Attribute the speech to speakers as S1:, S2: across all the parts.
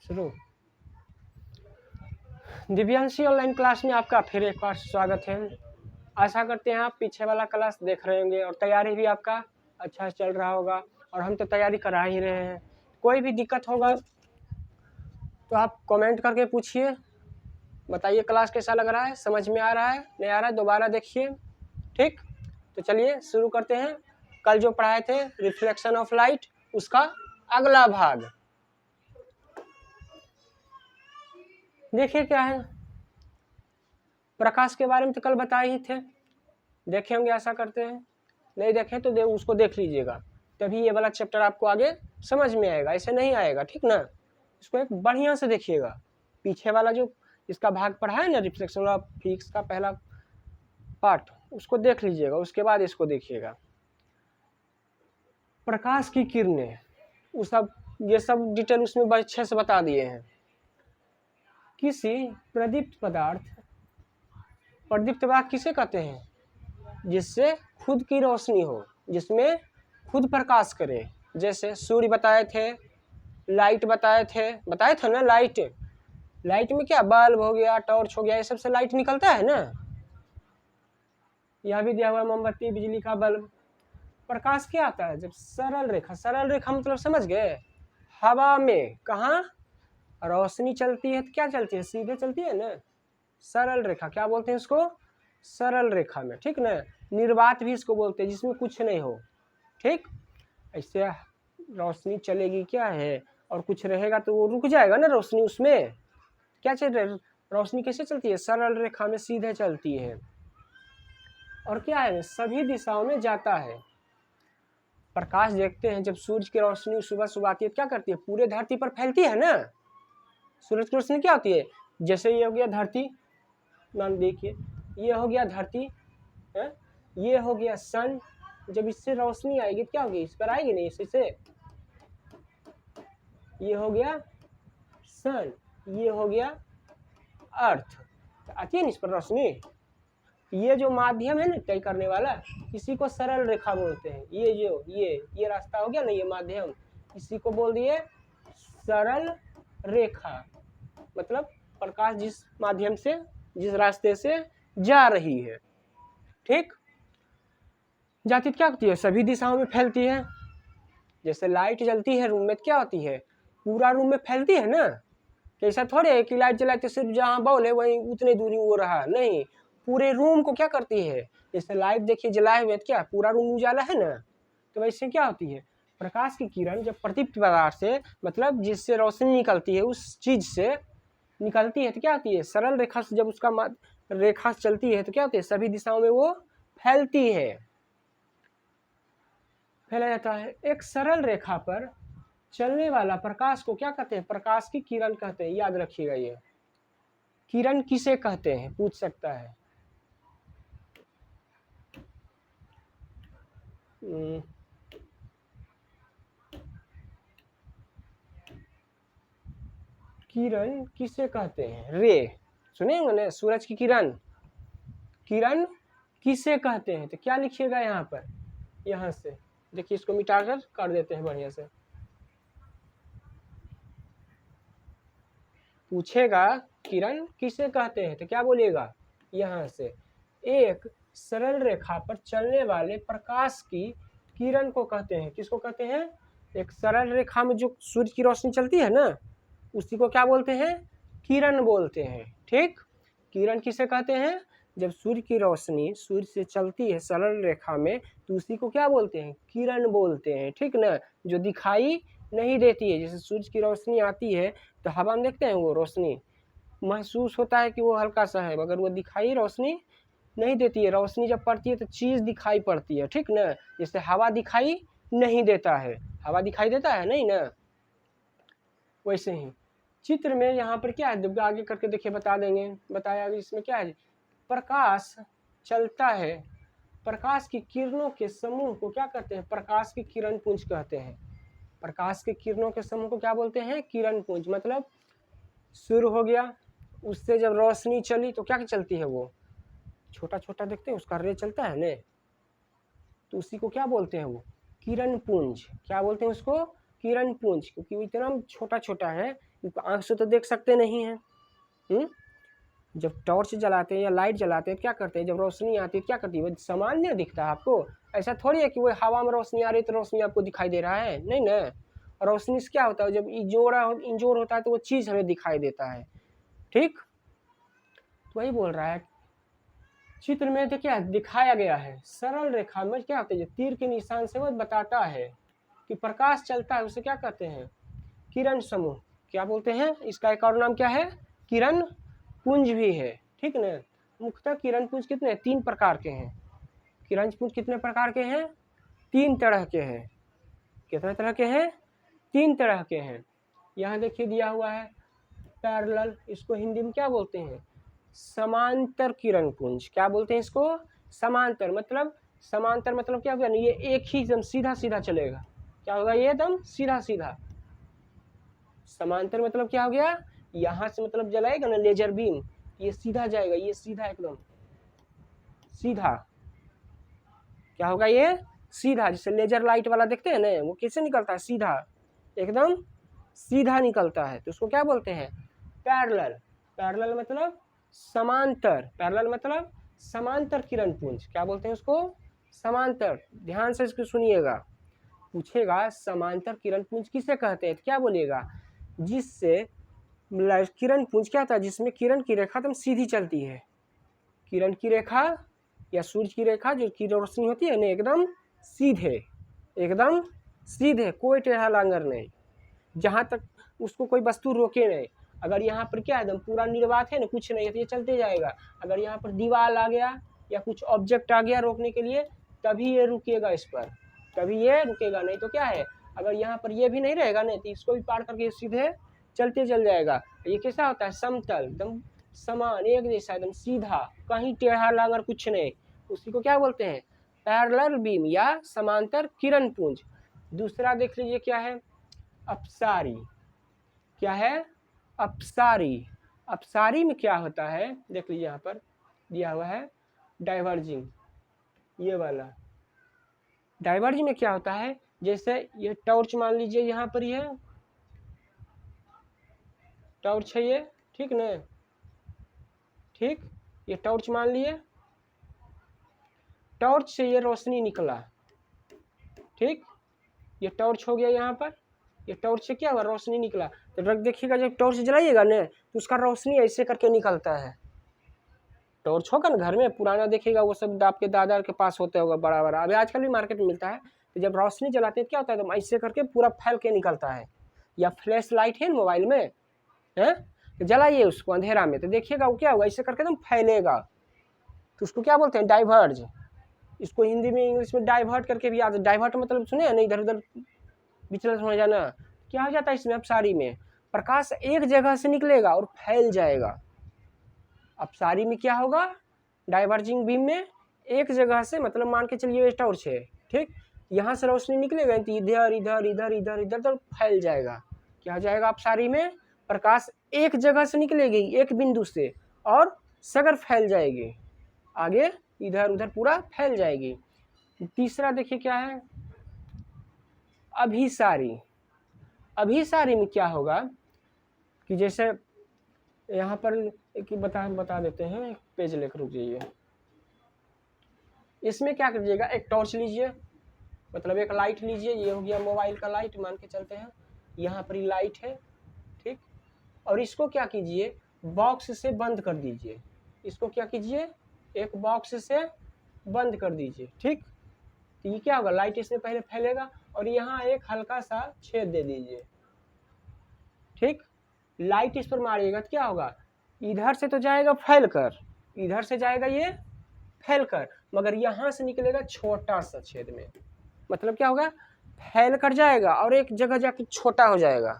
S1: शुरू। Divyanshi online class में आपका फिर एक बार स्वागत है। आशा करते हैं आप पीछे वाला क्लास देख रहे होंगे और तैयारी भी आपका अच्छा चल रहा होगा, और हम तो तैयारी करा ही रहे हैं। कोई भी दिक्कत होगा तो आप कमेंट करके पूछिए, बताइए क्लास कैसा लग रहा है, समझ में आ रहा है, नहीं आ रहा है दोबारा देखिए। ठीक, तो चलिए शुरू करते हैं। कल जो पढ़ाए थे रिफ्लेक्शन ऑफ लाइट, उसका अगला भाग देखिए क्या है। प्रकाश के बारे में तो कल बताए ही थे, देखे होंगे आशा करते हैं। नहीं देखे तो उसको देख लीजिएगा, तभी ये वाला चैप्टर आपको आगे समझ में आएगा, ऐसे नहीं आएगा। ठीक ना, इसको एक बढ़िया से देखिएगा। पीछे वाला जो इसका भाग पढ़ा है ना, रिफ्लेक्शन ऑफ फिजिक्स का पहला पार्ट, उसको देख लीजिएगा, उसके बाद इसको देखिएगा। प्रकाश की किरणें, वो सब ये सब डिटेल उसमें बड़े अच्छे से बता दिए हैं। किसी प्रदीप्त पदार्थ किसे कहते हैं? जिससे खुद की रोशनी हो, जिसमें खुद प्रकाश करे। जैसे सूर्य बताए थे, लाइट बताए थे ना। लाइट में क्या, बल्ब हो गया, टॉर्च हो गया, ये सब से लाइट निकलता है ना। यह भी दिया हुआ मोमबत्ती, बिजली का बल्ब। प्रकाश क्या आता है? जब सरल रेखा मतलब समझ गए, हवा में कहाँ रोशनी चलती है तो क्या चलती है, सीधे चलती है ना। सरल रेखा क्या बोलते हैं इसको? सरल रेखा में। ठीक ना, निर्वात भी इसको बोलते हैं, जिसमें कुछ नहीं हो। ठीक, ऐसे रोशनी चलेगी क्या है, और कुछ रहेगा तो वो रुक जाएगा ना रोशनी। उसमें क्या चल रहा है, रोशनी कैसे चलती है? सरल रेखा में सीधे चलती है। और क्या है, सभी दिशाओं में जाता है। प्रकाश देखते हैं, जब सूरज की रोशनी सुबह सुबह आती है, क्या करती है? पूरे धरती पर फैलती है ना। सूरज की रोशनी क्या होती है? जैसे ये हो गया धरती, मान देखिए ये हो गया धरती है, ये हो गया सन। जब इससे रोशनी आएगी क्या होगी? इस पर आएगी नहीं, इससे ये हो गया सन, ये हो गया अर्थ, आती है ना इस पर रोशनी। ये जो माध्यम है ना तय करने वाला, इसी को सरल रेखा बोलते हैं। ये जो ये रास्ता हो गया ना, ये माध्यम, इसी को बोल दिए सरल रेखा। मतलब प्रकाश जिस माध्यम से, जिस रास्ते से जा रही है, ठीक, जाती क्या होती है? सभी दिशाओं में फैलती है। जैसे लाइट जलती है रूम में, क्या होती है? पूरा रूम में फैलती है ना। ऐसा थोड़े है कि लाइट जलाए तो सिर्फ जहाँ बॉल है वहीं उतने दूरी वो रहा, नहीं, पूरे रूम को क्या करती है? जैसे लाइट देखिए जलाए हुए, क्या पूरा रूम उजाला है ना। तो वैसे क्या होती है, प्रकाश की किरण जब प्रदीप्त पदार्थ से, मतलब जिससे रोशनी निकलती है, उस चीज से निकलती है तो क्या होती है? सरल रेखा से जब उसका रेखा चलती है तो क्या होती है? सभी दिशाओं में वो फैलती है, फैला जाता है। एक सरल रेखा पर चलने वाला प्रकाश को क्या कहते हैं? प्रकाश की किरण कहते हैं। याद रखिएगा, ये किरण किसे कहते हैं, पूछ सकता है। किरण किसे कहते हैं? रे सुने होंगे ना, सूरज की किरण, किरण किसे कहते हैं? तो क्या लिखिएगा यहाँ पर, यहाँ से देखिए, इसको मिटाकर कर देते हैं बढ़िया से। पूछेगा किरण किसे कहते हैं तो क्या बोलिएगा, यहाँ से एक सरल रेखा पर चलने वाले प्रकाश की किरण को कहते हैं। किसको कहते हैं? एक सरल रेखा में जो सूर्य की रोशनी चलती है ना, उसी को क्या बोलते हैं? किरण बोलते हैं। ठीक, किरण किसे कहते हैं? जब सूर्य की रोशनी सूर्य से चलती है सरल रेखा में, तो उसी को क्या बोलते हैं? किरण बोलते हैं। ठीक ना, जो दिखाई नहीं देती है। जैसे सूर्य की रोशनी आती है तो हवा में देखते हैं, वो रोशनी महसूस होता है कि वो हल्का सा है, मगर वो दिखाई रोशनी नहीं देती है। रोशनी जब पड़ती है तो चीज दिखाई पड़ती है। ठीक ना, जैसे हवा दिखाई नहीं देता है, हवा दिखाई देता है नहीं ना, वैसे ही चित्र में यहाँ पर क्या है, जब आगे करके देखिए बता देंगे, बताया इसमें क्या है, प्रकाश चलता है, प्रकाश की किरणों के समूह को क्या कहते हैं? प्रकाश की किरण पुंज कहते हैं। प्रकाश के किरणों के समूह को क्या बोलते हैं? किरण पुंज। मतलब शुरू हो गया, उससे जब रोशनी चली तो क्या चलती है? वो छोटा छोटा देखते हैं, उसका रे चलता है ना, तो उसी को क्या बोलते हैं? वो किरण पुंज। क्या बोलते हैं उसको? किरण पुंज, क्योंकि वो इतना छोटा छोटा है आंख से तो देख सकते नहीं हैं। जब टॉर्च जलाते हैं या लाइट जलाते हैं क्या करते हैं, जब रोशनी आती है क्या करती है, वो सामान्य दिखता है आपको। ऐसा थोड़ी है कि वो हवा में रोशनी आ रही है तो रोशनी आपको दिखाई दे रहा है, नहीं ना। रोशनी से क्या होता है, जब इंजोर होता है तो वो चीज़ हमें दिखाई देता है। ठीक, तो वही बोल रहा है चित्र में देखिए दिखाया गया है सरल रेखा में क्या होता है, तीर के निशान से वो बताता है कि प्रकाश चलता है, उसे क्या कहते हैं, किरण समूह। क्या बोलते हैं, इसका एक और नाम क्या है, किरण पुंज भी है। ठीक ना, मुख्यतः किरण पुंज कितने, 3 प्रकार के हैं। किरण पुंज कितने प्रकार के हैं, 3 तरह के हैं। कितने तरह के हैं, 3 तरह के हैं। यहाँ देखिए दिया हुआ है पैरेलल, इसको हिंदी में क्या बोलते हैं, समांतर किरण पुंज। क्या बोलते हैं इसको, समांतर। मतलब क्या होगा, ये एक ही एकदम सीधा सीधा चलेगा। क्या होगा, ये एकदम सीधा सीधा। समांतर मतलब क्या हो गया, यहां से मतलब जलाएगा ना लेजर बीम, ये सीधा जाएगा, ये सीधा एकदम सीधा। क्या होगा, ये सीधा। जैसे लेजर लाइट वाला देखते हैं ना, वो कैसे निकलता है, सीधा एकदम सीधा निकलता है, तो उसको क्या बोलते हैं, पैरेलल। पैरेलल मतलब समांतर, पैरेलल मतलब समांतर किरण पुंज। क्या बोलते हैं उसको, समांतर। ध्यान से इसको सुनिएगा, पूछेगा समांतर किरण पुंज किसे कहते हैं, तो क्या बोलिएगा, जिससे किरण पुंज क्या होता है, जिसमें किरण की रेखा एकदम सीधी चलती है। किरण की रेखा या सूर्य की रेखा जो की रोशनी होती है ना, एकदम सीधे, एकदम सीधे, कोई टेढ़ा लांगर नहीं, जहाँ तक उसको कोई वस्तु रोके नहीं। अगर यहाँ पर क्या है, एकदम पूरा निर्वात है ना, कुछ नहीं है, तो ये चलते जाएगा। अगर यहाँ पर दीवार आ गया या कुछ ऑब्जेक्ट आ गया रोकने के लिए, तभी ये रुकेगा इस पर, तभी ये रुकेगा। नहीं तो क्या है, अगर यहाँ पर ये भी नहीं रहेगा ना, तो इसको भी पार करके सीधे चलते चल जाएगा। ये कैसा होता है, समतल, एकदम समान, एक जैसा, एकदम सीधा, कहीं टेढ़ा लांगर कुछ नहीं। उसी को क्या बोलते हैं, पैरेलल बीम या समांतर किरण पुंज। दूसरा देख लीजिए क्या है, अपसारी। क्या है, अपसारी। अपसारी में क्या होता है, देख लीजिए यहाँ पर दिया हुआ है डाइवर्जिंग, ये वाला। डाइवर्जिंग में क्या होता है, जैसे ये टॉर्च मान लीजिए, यहाँ पर ये टॉर्च है ये, ठीक ना, ठीक, ये टॉर्च मान लिए, टॉर्च से ये रोशनी निकला, ठीक, ये टॉर्च हो गया यहाँ पर, ये टॉर्च से क्या हुआ, रोशनी निकला। तो रख देखिएगा, जब टॉर्च जलाइएगा ना, तो उसका रोशनी ऐसे करके निकलता है। टॉर्च होगा ना घर में पुराना, देखिएगा वो सब आपके दादा के पास होता होगा बड़ा बड़ा, अभी आजकल भी मार्केट में मिलता है। तो जब रोशनी जलाते हैं क्या होता है, तो ऐसे करके पूरा फैल के निकलता है। या फ्लैश लाइट है मोबाइल में, है, तो जलाइए उसको अंधेरा में, तो देखिएगा वो क्या होगा, ऐसे करके एकदम फैलेगा। तो उसको क्या बोलते हैं, डाइवर्ज। इसको हिंदी में इंग्लिश में डाइवर्ट करके भी आता है। डाइवर्ट मतलब सुने ना, इधर उधर विचलित हो जाना। क्या हो जाता है इसमें, अपसारी में प्रकाश एक जगह से निकलेगा और फैल जाएगा। अपसारी में क्या होगा, डाइवर्जिंग बीम में एक जगह से, मतलब मान के चलिए टॉर्च है, ठीक, यहाँ से रोशनी निकलेगा तो इधर इधर इधर इधर इधर तो फैल जाएगा। क्या हो जाएगा, अपसारी में प्रकाश एक जगह से निकलेगी, एक बिंदु से, और सगर फैल जाएगी, आगे इधर उधर पूरा फैल जाएगी। तीसरा देखिए क्या है, अभिसारी। अभिसारी में क्या होगा कि जैसे यहाँ पर एक बता देते हैं, एक पेज लेकर रुक जाइए। इसमें क्या कीजिएगा, एक टॉर्च लीजिए, मतलब एक लाइट लीजिए, ये हो गया मोबाइल का लाइट मान के चलते हैं, यहाँ पर लाइट है, ठीक, और इसको क्या कीजिए, बॉक्स से बंद कर दीजिए। इसको क्या कीजिए, एक बॉक्स से बंद कर दीजिए, ठीक। तो ये क्या होगा, लाइट इसमें पहले फैलेगा, और यहाँ एक हल्का सा छेद दे दीजिए, ठीक। लाइट इस पर मारिएगा तो क्या होगा, इधर से तो जाएगा फैल कर, इधर से जाएगा ये फैल कर, मगर यहाँ से निकलेगा छोटा सा छेद में। मतलब क्या होगा, फैल कर जाएगा और एक जगह जाके छोटा हो जाएगा,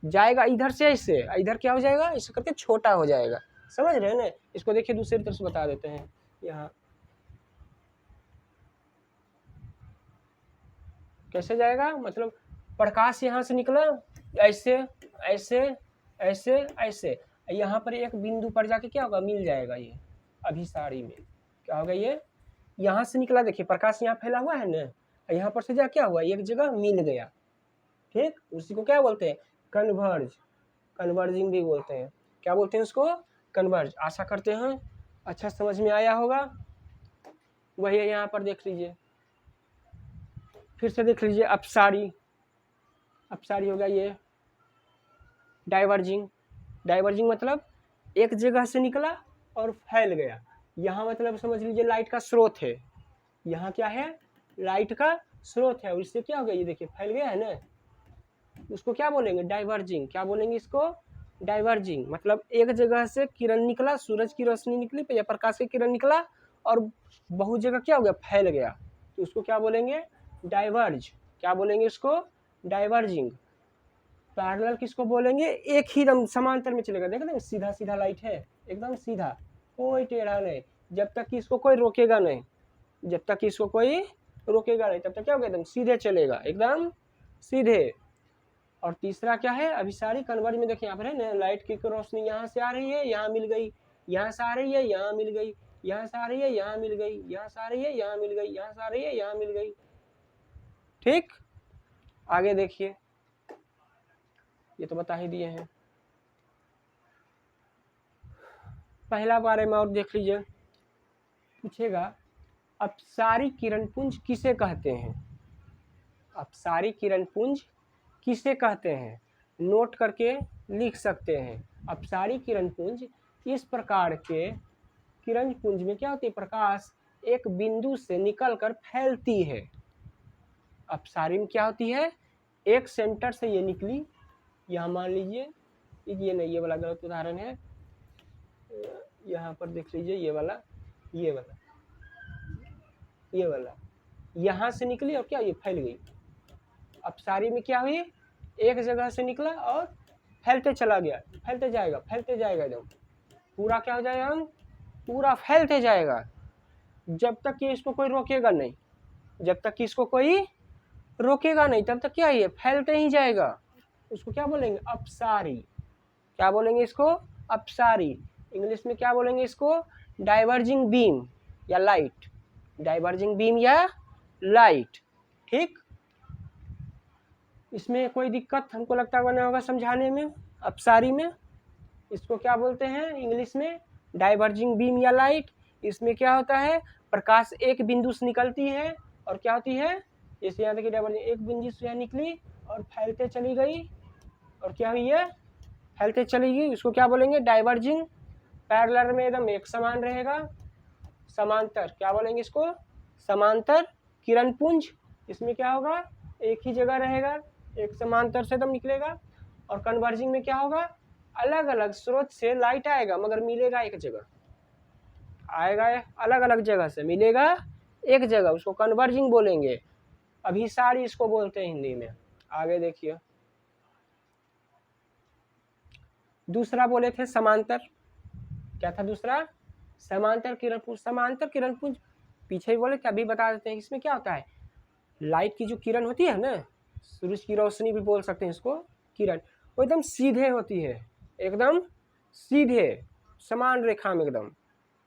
S1: जाएगा इधर से ऐसे, इधर क्या हो जाएगा, ऐसे करके छोटा हो जाएगा। समझ रहे हैं ना। इसको देखिए दूसरी तरफ से बता देते हैं, यहाँ कैसे जाएगा, मतलब प्रकाश यहाँ से निकला ऐसे ऐसे ऐसे ऐसे, यहाँ पर एक बिंदु पर जाके क्या होगा, मिल जाएगा। ये अभिसारी में क्या होगा, ये यहाँ से निकला, देखिए प्रकाश यहाँ फैला हुआ है ना, यहाँ पर से जा क्या हुआ, एक जगह मिल गया, ठीक, उसी को क्या बोलते हैं, कन्वर्ज, कन्वर्जिंग भी बोलते हैं। क्या बोलते हैं उसको, कन्वर्ज। आशा करते हैं अच्छा समझ में आया होगा। वही है यहाँ पर देख लीजिए, फिर से देख लीजिए, अपसारी, अपसारी हो गया ये। डाइवर्जिंग, डाइवर्जिंग मतलब एक जगह से निकला और फैल गया। यहाँ मतलब समझ लीजिए लाइट का स्रोत है, यहाँ क्या है, लाइट का स्रोत है, और इससे क्या हो गया, ये देखिए फैल गया है ना, उसको क्या बोलेंगे, डाइवर्जिंग। क्या बोलेंगे इसको, डाइवर्जिंग। मतलब एक जगह से किरण निकला, सूरज की रोशनी निकली या प्रकाश की किरण निकला और बहुत जगह क्या हो गया, फैल गया, तो उसको क्या बोलेंगे, डाइवर्ज। क्या बोलेंगे इसको, डाइवर्जिंग। पैरेलल किसको बोलेंगे, एक ही दम समांतर में चलेगा। देख रहे सीधा सीधा लाइट है, एकदम सीधा, कोई टेढ़ा नहीं, जब तक कि इसको कोई रोकेगा नहीं, जब तक कि इसको कोई रोकेगा नहीं तब तक क्या होगा, एकदम सीधे चलेगा, एकदम सीधे। और तीसरा क्या है, अभिसारी कन्वर्ज में देखिए यहाँ पर है ना, लाइट की रोशनी यहाँ से आ रही है, यहाँ मिल गई, यहाँ से आ रही है, यहाँ मिल गई, यहाँ से आ रही है, यहाँ मिल गई, यहाँ से आ रही है, यहाँ मिल गई, यहाँ से आ रही है, यहाँ मिल गई। ठीक, आगे देखिए, ये तो बता ही दिए हैं। पहला बारे में और देख लीजिए, पूछेगा अपसारी किरणपुंज किसे कहते हैं, अपसारी किरणपुंज किसे कहते हैं, नोट करके लिख सकते हैं। अपसारी किरणपुंज इस प्रकार के किरणपुंज में क्या होती है, प्रकाश एक बिंदु से निकलकर फैलती है। अपसारी में क्या होती है, एक सेंटर से ये निकली, यहाँ मान लीजिए ये नहीं, ये वाला गलत उदाहरण है, यहाँ पर देख लीजिए ये वाला, ये वाला, ये वाला, यहाँ से निकली और क्या ये फैल गई। अपसारी में क्या हुई, एक जगह से निकला और फैलते चला गया, फैलते जाएगा, फैलते जाएगा, एकदम पूरा क्या हो जाएगा, पूरा फैलते जाएगा, जब तक कि इसको कोई रोकेगा नहीं, जब तक कि इसको कोई रोकेगा नहीं तब तक क्या है, फैलते ही जाएगा। उसको क्या बोलेंगे, अपसारी। क्या बोलेंगे इसको, अपसारी। इंग्लिश में क्या बोलेंगे इसको, डाइवर्जिंग बीम या लाइट, डाइवर्जिंग बीम या लाइट। ठीक, इसमें कोई दिक्कत हमको लगता हुआ नहीं होगा समझाने में। अपसारी में इसको क्या बोलते हैं इंग्लिश में, डाइवर्जिंग बीम या लाइट। इसमें क्या होता है, प्रकाश एक बिंदु से निकलती है और क्या होती है, जैसे यहाँ देखिए डाइवर्जिंग, एक बिंदु से यहाँ निकली और फैलते चली गई और क्या हुई है, फैलते चली गई, उसको क्या बोलेंगे, डाइवर्जिंग। पैरेलल में एकदम एक समान रहेगा, समांतर, क्या बोलेंगे इसको, समांतर किरणपुंज। इसमें क्या होगा, एक ही जगह रहेगा, एक समांतर से एकदम निकलेगा। और कन्वर्जिंग में क्या होगा, अलग अलग स्रोत से लाइट आएगा मगर मिलेगा एक जगह, आएगा अलग अलग जगह से, मिलेगा एक जगह, उसको कन्वर्जिंग बोलेंगे। अभिसारी इसको बोलते हैं हिंदी में। आगे देखिए, दूसरा बोले थे समांतर, क्या था दूसरा, समांतर किरणपुंज। समांतर किरणपुंज पीछे ही बोले थे, अभी बता देते हैं। इसमें क्या होता है, लाइट की जो किरण होती है ना, सूरज की रोशनी भी बोल सकते हैं इसको, किरण, वो एकदम सीधे होती है, एकदम सीधे समान रेखा में एकदम,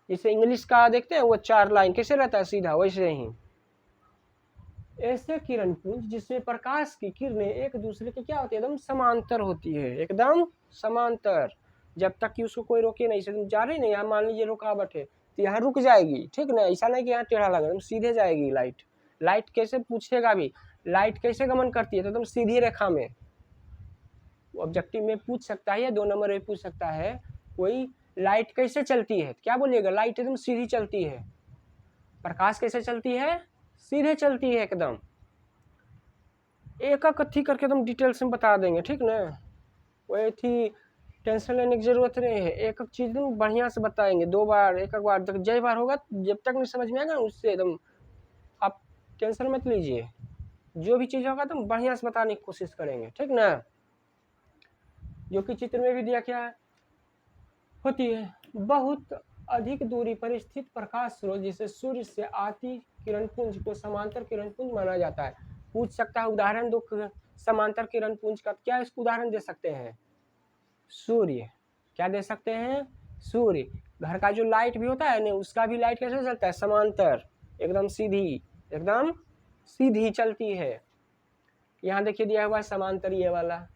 S1: जैसे इंग्लिश का देखते हैं वो 4 लाइन कैसे रहता है सीधा, वैसे ही ऐसे किरणपुंज जिसमें प्रकाश की किरणें एक दूसरे के क्या होती है, एकदम समांतर होती है, एकदम समांतर, जब तक कि उसको कोई रोके नहीं। से जा रही नहीं, यहाँ मान लीजिए रुकावट है तो यहाँ रुक जाएगी, ठीक ना, ऐसा नहीं कि यहाँ टेढ़ा लगा, एकदम सीधे जाएगी लाइट। लाइट कैसे पूछेगा भी, लाइट कैसे गमन करती है, तो एकदम सीधी रेखा में। ऑब्जेक्टिव में पूछ सकता है या 2 नंबर में पूछ सकता है कोई, लाइट कैसे चलती है, क्या बोलिएगा, लाइट एकदम सीधी चलती है। प्रकाश कैसे चलती है, सीधे चलती है एकदम। एक अथी करके एकदम डिटेल्स में बता देंगे, ठीक ना, वही थी, टेंशन लेने की जरूरत नहीं है, एक एक चीज एकदम बढ़िया से बताएंगे, 2 बार, एक बार तक, जय बार होगा, जब तक नहीं समझ में आएगा उससे एकदम आप टेंशन मत लीजिए, जो भी चीज होगा एकदम बढ़िया से बताने की कोशिश करेंगे, ठीक ना। जो कि चित्र में भी दिया क्या होती है, बहुत अधिक दूरी पर स्थित प्रकाश स्रोत जिसे सूर्य से आती किरणपुंज को समांतर किरणपुंज माना जाता है। पूछ सकता है उदाहरण दो समांतर किरणपुंज का, क्या इसको उदाहरण दे सकते हैं, सूर्य, क्या दे सकते हैं, सूर्य। घर का जो लाइट भी होता है ना, उसका भी लाइट कैसे चलता है, समांतर, एकदम सीधी, एकदम सीधी चलती है, यहाँ देखिए दिया हुआ है समांतर ये वाला।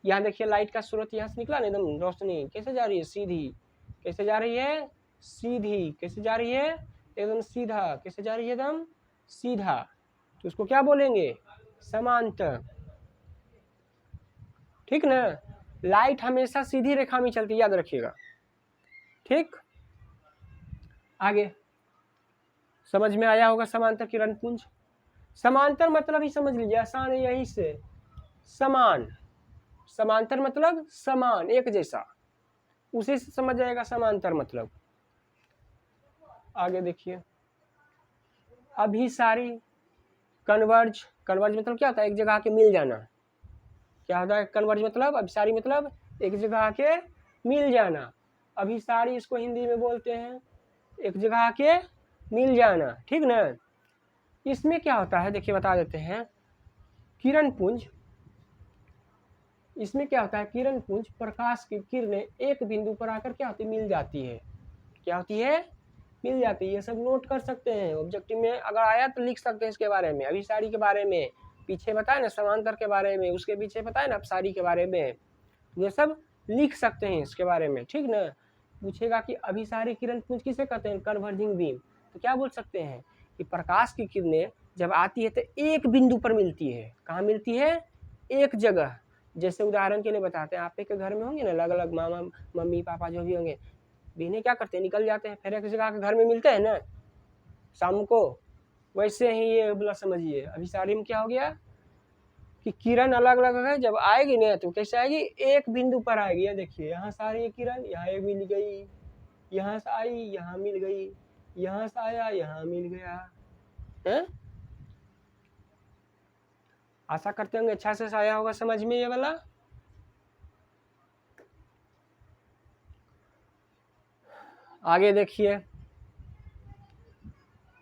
S1: यहाँ देखिए लाइट का स्रोत यहाँ से निकला ना, एकदम रोशनी कैसे जा रही है, सीधी। कैसे जा रही है, सीधी। कैसे जा रही है, एकदम सीधा। कैसे जा रही है, एकदम सीधा। तो उसको क्या बोलेंगे, समांतर। ठीक ना। लाइट हमेशा सीधी रेखा में चलती है, याद रखिएगा। ठीक, आगे समझ में आया होगा समांतर किरण पुंज। समांतर मतलब ही समझ लीजिए, आसान है यही से, समान। समांतर मतलब समान, एक जैसा, उसी से समझ जाएगा समांतर मतलब। आगे देखिए, अभिसारी कन्वर्ज। कन्वर्ज मतलब क्या होता है, एक जगह आके मिल जाना। क्या होता है कन्वर्ज मतलब, अभिसारी मतलब एक जगह आके मिल जाना। अभिसारी इसको हिंदी में बोलते हैं एक जगह आके मिल जाना। ठीक ना। इसमें क्या होता है देखिए, बता देते हैं। किरण पुंज, इसमें क्या होता है, किरण पुंज प्रकाश की किरणें एक बिंदु पर आकर क्या होती, मिल जाती है। क्या होती है, मिल जाती है। ये सब नोट कर सकते हैं, ऑब्जेक्टिव में अगर आया तो लिख सकते हैं इसके बारे में। अभिसारी के बारे में पीछे बताए ना, समांतर के बारे में उसके पीछे बताए ना, अपसारी के बारे में, ये सब लिख सकते हैं इसके बारे में। ठीक ना। पूछेगा कि अभिसारी किरण पुंज किसे कहते हैं, कन्वर्जिंग बीम, तो क्या बोल सकते हैं कि प्रकाश की किरणें जब आती है तो एक बिंदु पर मिलती है। कहाँ मिलती है, एक जगह। जैसे उदाहरण के लिए बताते हैं, आप के घर में होंगे ना अलग अलग, मामा मम्मी पापा जो भी होंगे, बहनें क्या करते हैं, निकल जाते हैं, फिर एक जगह के घर में मिलते हैं ना शाम को। वैसे ही ये बोला समझिए, अभिसारी में क्या हो गया कि किरण अलग अलग है, जब आएगी ना तो कैसे आएगी, एक बिंदु पर आएगी। ये देखिए, यहाँ सारी किरण, यहाँ एक मिल गई, यहाँ से आई यहाँ मिल गई, यहाँ से आया यहाँ मिल गया है। आशा करते होंगे अच्छा से आया होगा समझ में ये वाला। आगे देखिए,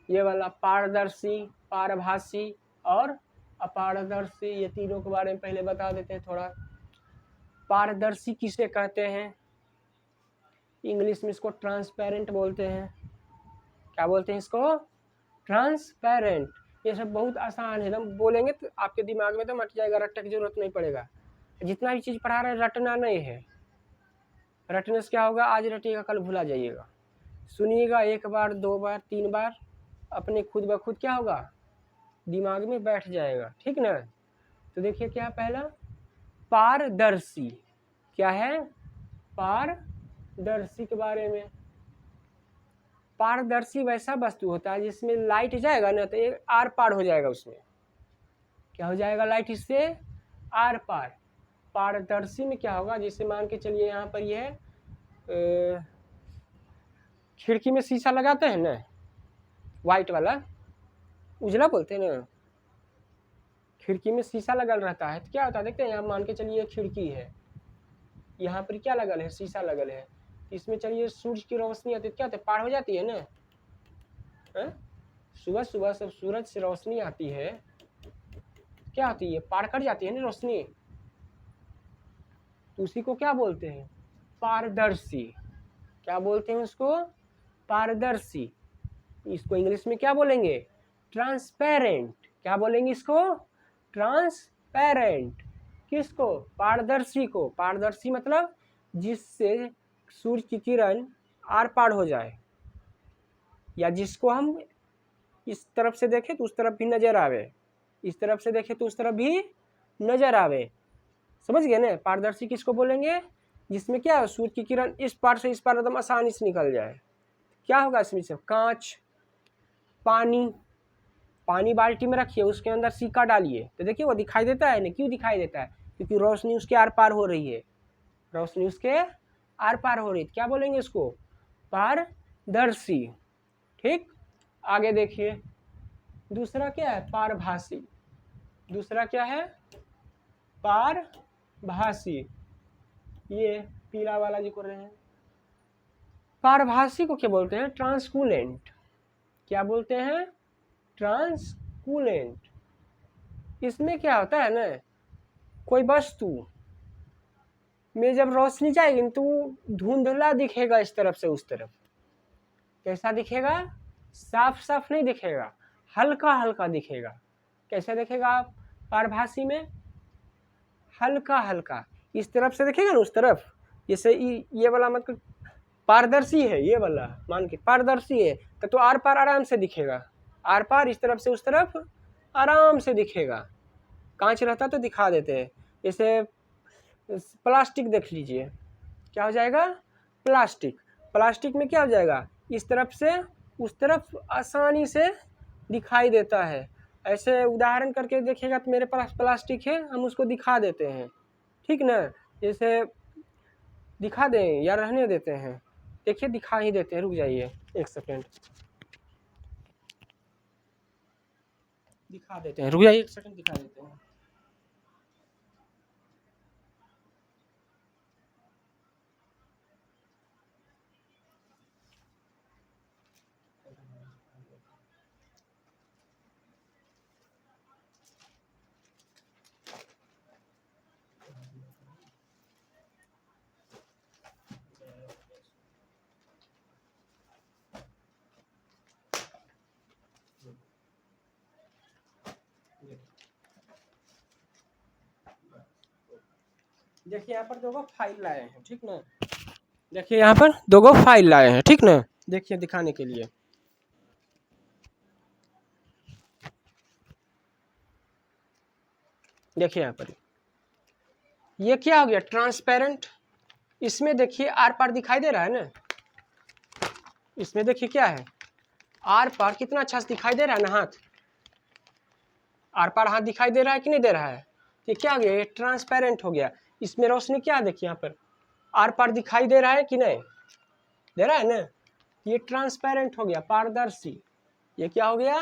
S1: ये वाला पारदर्शी, पारभासी और अपारदर्शी, ये तीनों के बारे में पहले बता देते हैं थोड़ा। पारदर्शी किसे कहते हैं, इंग्लिश में इसको ट्रांसपेरेंट बोलते हैं। क्या बोलते हैं इसको, ट्रांसपेरेंट। ये सब बहुत आसान है, एकदम बोलेंगे तो आपके दिमाग में तो मट जाएगा, रटने की जरूरत नहीं पड़ेगा। जितना भी चीज पढ़ा रहे हैं रटना नहीं है। रटने से क्या होगा, आज रटिएगा कल भुला जाइएगा। सुनिएगा एक बार, दो बार, तीन बार, अपने खुद ब खुद क्या होगा, दिमाग में बैठ जाएगा। ठीक ना। तो देखिए क्या पहला, पारदर्शी। क्या है, पारदर्शी के बारे में। पारदर्शी वैसा वस्तु होता है जिसमें लाइट जाएगा ना तो एक आर पार हो जाएगा, उसमें क्या हो जाएगा, लाइट इससे आर पार। पारदर्शी में क्या होगा, जैसे मान के चलिए यहाँ पर ये है, खिड़की में शीशा लगाते हैं ना, वाइट वाला, उजला बोलते हैं ना, खिड़की में शीशा लगल रहता है तो क्या होता है, देखते हैं यहाँ मान के चलिए खिड़की है, यहाँ पर क्या लगल है, शीशा लगल है, इसमें चलिए सूर्य की रोशनी आती है, क्या होता है, पार हो जाती है ना। सुबह सुबह सब सूरज से रोशनी आती है, क्या आती है, पार कर जाती है ना रोशनी, तो उसी को क्या बोलते हैं, पारदर्शी। क्या बोलते हैं उसको, पारदर्शी। इसको इंग्लिश में क्या बोलेंगे, ट्रांसपेरेंट। क्या बोलेंगे इसको, ट्रांसपेरेंट। किसको, पारदर्शी को। पारदर्शी मतलब जिससे सूर्य की किरण आर पार हो जाए, या जिसको हम इस तरफ से देखें तो उस तरफ भी नजर आवे, इस तरफ से देखें तो उस तरफ भी नजर आवे। समझ गए ना, पारदर्शी किसको बोलेंगे, जिसमें क्या है, सूर्य की किरण इस पार से इस पार एकदम आसानी से निकल जाए। क्या होगा इसमें, सब कांच, पानी, पानी बाल्टी में रखिए, उसके अंदर सिक्का डालिए तो देखिए वो दिखाई देता है ना, क्यों दिखाई देता है, क्योंकि रोशनी उसके आर पार हो रही है, रोशनी उसके आर पार हो रही है। क्या बोलेंगे इसको, पारदर्शी। ठीक, आगे देखिए, दूसरा क्या है, पारभासी। दूसरा क्या है, पारभासी, ये पीला वाला जो कर रहे हैं। पारभासी को क्या बोलते हैं, ट्रांसकूलेंट। क्या बोलते हैं, ट्रांसकूलेंट। इसमें क्या होता है ना, कोई वस्तु में जब रोशनी जाएगी तो धुंधला दिखेगा इस तरफ से उस तरफ। कैसा दिखेगा, साफ साफ नहीं दिखेगा, हल्का हल्का दिखेगा। कैसे दिखेगा, पारभासी में हल्का हल्का, इस तरफ से देखिएगा ना उस तरफ, जैसे ये वाला मतलब पारदर्शी है, ये वाला मान के पारदर्शी है तो आर पार आराम से दिखेगा, आर पार इस तरफ से उस तरफ आराम से दिखेगा। कांच रहता तो दिखा देते हैं, जैसे प्लास्टिक देख लीजिए, क्या हो जाएगा, प्लास्टिक, प्लास्टिक में क्या हो जाएगा, इस तरफ से उस तरफ आसानी से दिखाई देता है। ऐसे उदाहरण करके देखिएगा तो मेरे पास प्लास्टिक है, हम उसको दिखा देते हैं, ठीक ना, जैसे दिखा दें या रहने देते हैं, देखिए दिखा ही देते हैं, रुक जाइए एक सेकेंड, दिखा देते हैं, रुक जाइए एक सेकेंड, दिखा देते हैं। देखिए यहाँ पर दो फाइल लाए हैं, ठीक ना, देखिए यहाँ पर दो फाइल लाए हैं, ठीक ना, देखिए दिखाने के लिए, देखिए यहाँ पर ये क्या हो गया, ट्रांसपेरेंट, इसमें देखिए आर पार दिखाई दे रहा है ना, इसमें देखिए क्या है, आर पार कितना अच्छा से दिखाई दे रहा है ना, हाथ आर पार हाथ दिखाई दे रहा है कि नहीं दे रहा है, ये क्या हो गया, ये ट्रांसपेरेंट हो गया। इसमें रोशनी क्या है, देखिए यहाँ पर आर पार दिखाई दे रहा है कि नहीं दे रहा है ना, ये ट्रांसपेरेंट हो गया, पारदर्शी, ये क्या हो गया,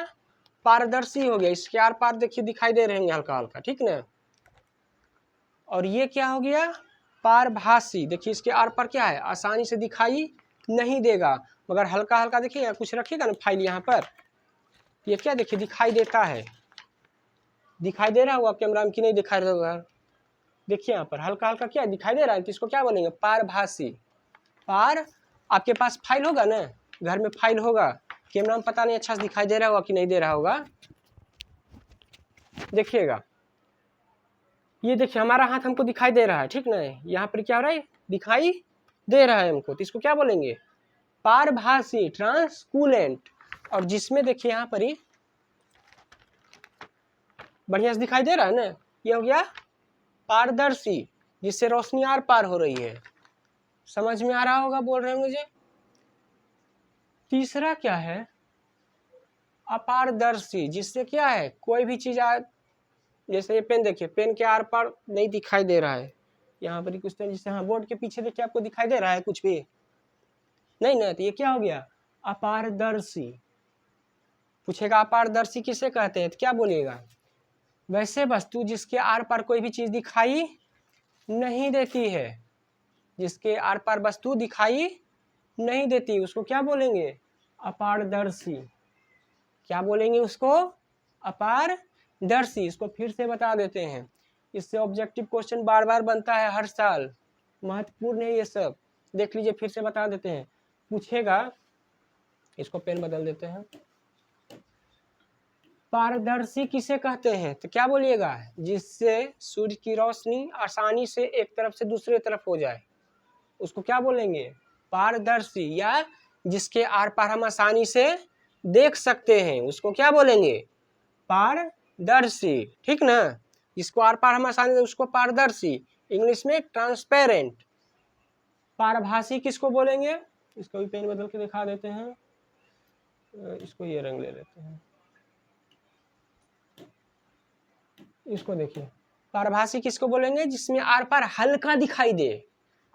S1: पारदर्शी हो गया, इसके आर पार देखिए दिखाई दे रहे हैं हल्का हल्का, ठीक ना। और ये क्या हो गया, पारभासी, देखिए इसके आर पार क्या है, आसानी से दिखाई नहीं देगा, मगर हल्का हल्का देखिए कुछ रखिएगा ना फाइल यहाँ पर, ये क्या देखिए दिखाई देता है, दिखाई दे रहा होगा कैमरा में कि नहीं दिखाई दे रहा होगा, देखिए यहाँ पर हल्का हल्का क्या दिखाई दे रहा है, तो इसको क्या बोलेंगे, पारभासी। पार, आपके पास फाइल होगा ना, घर में फाइल होगा, कैमरा में पता नहीं अच्छा से दिखाई दे रहा होगा कि नहीं दे रहा होगा, देखिएगा, ये देखिए हमारा हाथ हमको दिखाई दे रहा है, ठीक ना, यहाँ पर क्या हो रहा है, दिखाई दे रहा है हमको, तो इसको क्या बोलेंगे, पारभासी, ट्रांसकूलेंट। और जिसमें देखिए यहाँ पर ही बढ़िया से दिखाई दे रहा है ना, ये हो गया पारदर्शी, जिससे रोशनी आर पार हो रही है, समझ में आ रहा होगा, बोल रहे हैं मुझे। तीसरा क्या है, अपारदर्शी, जिससे क्या है कोई भी चीज जैसे ये पेन देखिए, पेन के आर पार नहीं दिखाई दे रहा है, यहाँ पर कुछ जिससे, हाँ बोर्ड के पीछे देखिए आपको दिखाई दे रहा है कुछ भी नहीं ना, तो ये क्या हो गया, अपारदर्शी। पूछेगा अपारदर्शी किसे कहते हैं, तो क्या बोलिएगा, वैसे वस्तु जिसके आर पार कोई भी चीज दिखाई नहीं देती है, जिसके आर पार वस्तु दिखाई नहीं देती, उसको क्या बोलेंगे, अपारदर्शी। क्या बोलेंगे उसको, अपारदर्शी। इसको फिर से बता देते हैं, इससे ऑब्जेक्टिव क्वेश्चन बार बार बनता है हर साल, महत्वपूर्ण है ये सब, देख लीजिए, फिर से बता देते हैं, पूछेगा, इसको पेन बदल देते हैं, पारदर्शी किसे कहते हैं, तो क्या बोलिएगा, जिससे सूर्य की रोशनी आसानी से एक तरफ से दूसरे तरफ हो जाए, उसको क्या बोलेंगे, पारदर्शी। या जिसके आर पार हम आसानी से देख सकते हैं, उसको क्या बोलेंगे, पारदर्शी, ठीक ना, जिसको आर पार हम आसानी से, उसको पारदर्शी, इंग्लिश में ट्रांसपेरेंट। पारभासी किसको बोलेंगे, इसको भी पेन बदल के दिखा देते हैं, इसको ये रंग ले लेते हैं, इसको देखिए, पारभासी किसको बोलेंगे, जिसमें आर पार हल्का दिखाई दे,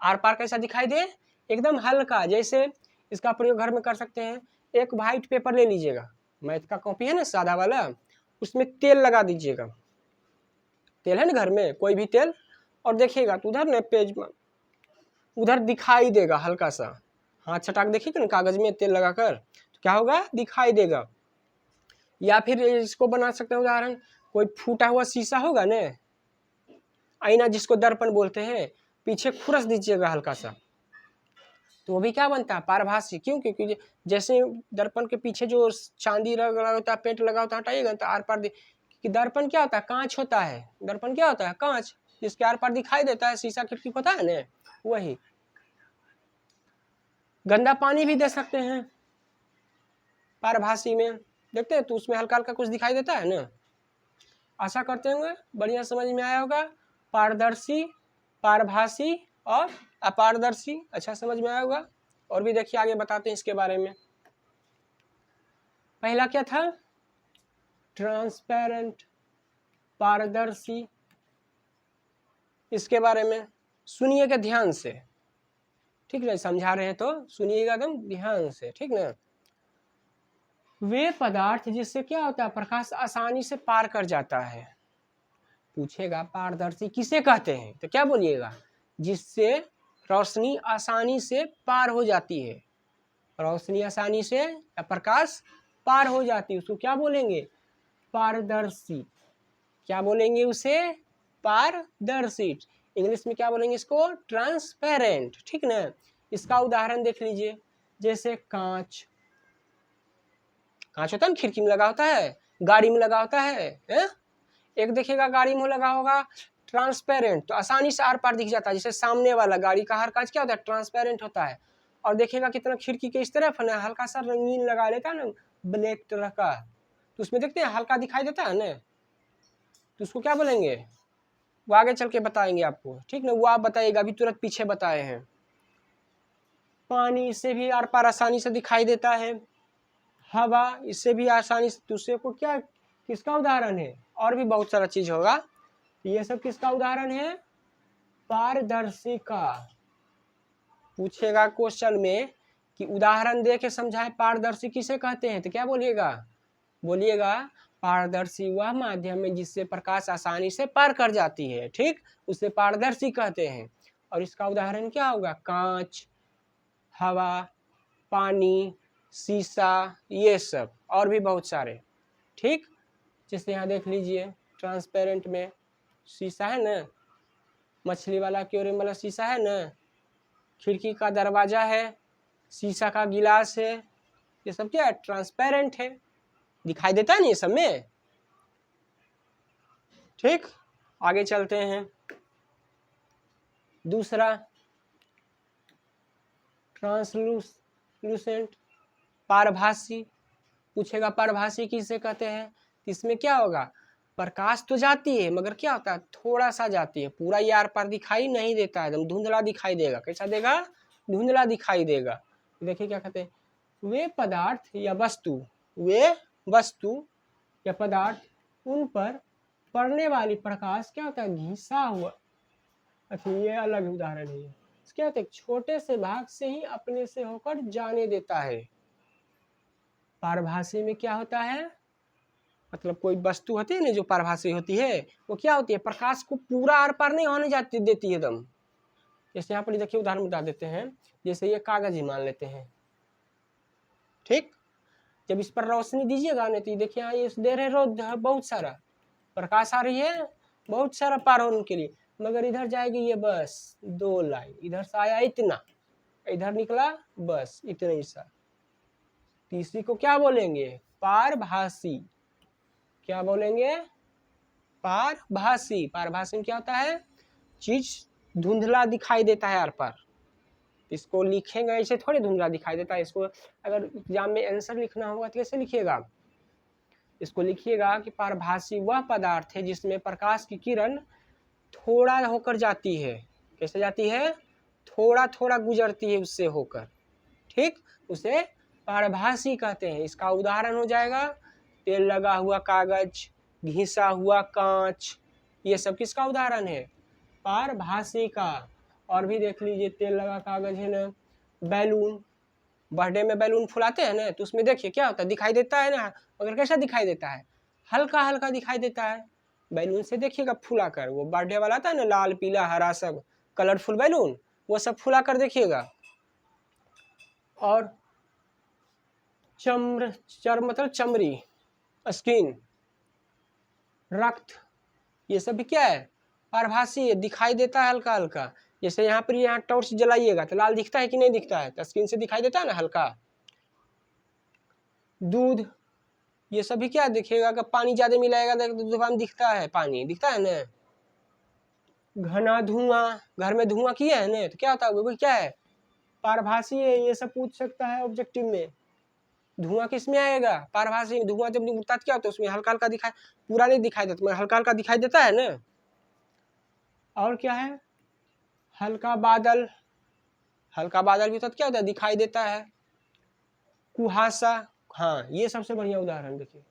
S1: आर पार कैसा दिखाई दे, एकदम हल्का। जैसे इसका प्रयोग घर में कर सकते हैं, एक व्हाइट पेपर ले लीजिएगा, मैथ का कॉपी है ना सादा वाला, उसमें तेल लगा दीजिएगा, तेल है ना घर में कोई भी तेल, और देखिएगा तो उधर ना पेज में उधर दिखाई देगा हल्का सा, हाथ छटाक देखिएगा ना कागज में तेल लगाकर, तो क्या होगा, दिखाई देगा। या फिर इसको बना सकते हैं उदाहरण, कोई फूटा हुआ शीशा होगा ना, आईना जिसको दर्पण बोलते हैं, पीछे खुरस दीजिएगा हल्का सा, तो वो भी क्या बनता है, पारभासी। क्यों, क्योंकि जैसे दर्पण के पीछे जो चांदी लगा होता है, पेंट लगा होता है, हटाइएगा तो आर पार कि दर्पण क्या होता है, कांच होता है। दर्पण क्या होता है, कांच, जिसके आर पार दिखाई देता है, शीशा खिड़की होता है ना, वही। गंदा पानी भी दे सकते हैं पारभासी में, देखते हैं तो उसमें हल्का हल्का कुछ दिखाई देता है ना। आशा करते होंगे बढ़िया समझ में आया होगा। पारदर्शी, पारभासी और अपारदर्शी, अच्छा समझ में आया होगा। और भी देखिए आगे बताते हैं इसके बारे में। पहला क्या था, ट्रांसपेरेंट, पारदर्शी। इसके बारे में सुनिएगा ध्यान से, ठीक ना, समझा रहे हैं तो सुनिएगा एकदम ध्यान से, ठीक ना। वे पदार्थ जिससे क्या होता है, प्रकाश आसानी से पार कर जाता है। पूछेगा पारदर्शी किसे कहते हैं, तो क्या बोलिएगा, जिससे रोशनी आसानी से पार हो जाती है। रोशनी आसानी से या प्रकाश पार हो जाती है, उसको क्या बोलेंगे, पारदर्शी। क्या बोलेंगे उसे, पारदर्शी। इंग्लिश में क्या बोलेंगे इसको, ट्रांसपेरेंट, ठीक ना। इसका उदाहरण देख लीजिए, जैसे कांच, कांच होता है ना, खिड़की में लगा होता है, गाड़ी में लगा होता है, एक देखिएगा गाड़ी में लगा होगा ट्रांसपेरेंट, तो आसानी से आर पार दिख जाता है। जैसे सामने वाला गाड़ी का हर कांच क्या होता है, ट्रांसपेरेंट होता है। और देखिएगा कितना खिड़की के इस तरफ है ना, हल्का सा रंगीन लगा लेता है ना, ब्लैक तरह का, तो उसमें देखते हैं हल्का दिखाई देता है ना, तो उसको क्या बोलेंगे, वो आगे चल के बताएंगे आपको, ठीक ना, वो आप बताइएगा, अभी तुरंत पीछे बताए हैं। पानी, इससे भी आर पार आसानी से दिखाई देता है। हवा, इससे भी आसानी से, दूसरे को क्या, किसका उदाहरण है, और भी बहुत सारा चीज होगा, ये सब किसका उदाहरण है, पारदर्शी का। पूछेगा क्वेश्चन में कि उदाहरण दे के समझाए पारदर्शी किसे कहते हैं, तो क्या बोलिएगा, बोलिएगा पारदर्शी वह माध्यम है जिससे प्रकाश आसानी से पार कर जाती है, ठीक, उसे पारदर्शी कहते हैं। और इसका उदाहरण क्या होगा, कांच, हवा, पानी, शीशा, ये सब और भी बहुत सारे, ठीक। जैसे यहाँ देख लीजिए ट्रांसपेरेंट में शीशा है ना, मछली वाला एक्वेरियम वाला शीशा है ना, खिड़की का दरवाजा है, शीशा का गिलास है, ये सब क्या है, ट्रांसपेरेंट है, दिखाई देता है ना ये सब में, ठीक। आगे चलते हैं, दूसरा ट्रांसलूसेंट, पारभासी। पूछेगा पारभासी किसे कहते हैं, इसमें क्या होगा, प्रकाश तो जाती है मगर क्या होता है, थोड़ा सा जाती है, पूरा ये आर पार दिखाई नहीं देता है, एकदम धुंधला दिखाई देगा। कैसा देगा, धुंधला दिखाई देगा। देखिए क्या कहते हैं, वे पदार्थ या वस्तु, वे वस्तु या पदार्थ उन पर पड़ने वाली प्रकाश क्या होता है, घिसा हुआ, अच्छा ये अलग उदाहरण है, क्या होता है, छोटे से भाग से ही अपने से होकर जाने देता है। पारभासी में क्या होता है, मतलब कोई वस्तु होती है ना जो पारभासी होती है, वो क्या होती है, प्रकाश को पूरा आर पार नहीं होने जाती देती है एकदम। जैसे यहाँ पर देखिए उदाहरण बता देते हैं, जैसे ये कागज ही मान लेते हैं, ठीक। जब इस पर रोशनी दीजिएगा ना, तो देखिए यहाँ ये दे रहे रोज बहुत सारा प्रकाश आ रही है, बहुत सारा पार होने के लिए, मगर इधर जाएगी ये बस 2 लाइन, इधर से आया इतना, इधर निकला बस इतना ही सा। तीसरी को क्या बोलेंगे, पारभासी। क्या बोलेंगे, पारभासी। पारभासी में क्या होता है, चीज धुंधला दिखाई देता है आर पार। इसको लिखेंगे ऐसे थोड़ी धुंधला दिखाई देता है, इसको अगर एग्जाम में आंसर लिखना होगा तो कैसे लिखिएगा, इसको लिखिएगा कि पारभासी वह पदार्थ है जिसमें प्रकाश की किरण थोड़ा होकर जाती है। कैसे जाती है, थोड़ा थोड़ा गुजरती है उससे होकर, ठीक, उसे पारभासी कहते हैं। इसका उदाहरण हो जाएगा तेल लगा हुआ कागज, घिसा हुआ कांच, ये सब किसका उदाहरण है, पारभासी का। और भी देख लीजिए, तेल लगा कागज है ना, बैलून, बर्थडे में बैलून फुलाते हैं ना, तो उसमें देखिए क्या होता है, दिखाई देता है ना, मगर कैसा दिखाई देता है, हल्का हल्का दिखाई देता है। बैलून से देखिएगा फुला कर, वो बर्थडे वाला था ना, लाल पीला हरा सब कलरफुल बैलून, वो सब फुला कर देखिएगा। और चर्म मतलब चमड़ी, स्किन, रक्त, ये सब भी क्या है, पारभासी है, दिखाई देता है हल्का हल्का। जैसे यहाँ पर यहाँ टॉर्च जलाइएगा तो लाल दिखता है कि नहीं दिखता है, तो स्किन से दिखाई देता है ना हल्का। दूध, ये सभी क्या दिखेगा कि पानी ज्यादा मिलाएगा तो जुबान में दिखता है, पानी दिखता है ना। घना धुआं, घर में धुआं किया है ना तो क्या होता है, क्या है, पारभासी है, ये सब पूछ सकता है ऑब्जेक्टिव में। धुआं किस में आएगा, पारभासी में। धुआं जब उड़ता क्या होता है, उसमें हल्का हल्का दिखाई, पूरा नहीं दिखाई देता, मगर हल्का हल्का दिखाई देता है ना। और क्या है, हल्का बादल, हल्का बादल भी तो क्या होता है, दिखाई देता है। कुहासा, हाँ ये सबसे बढ़िया उदाहरण देखिए,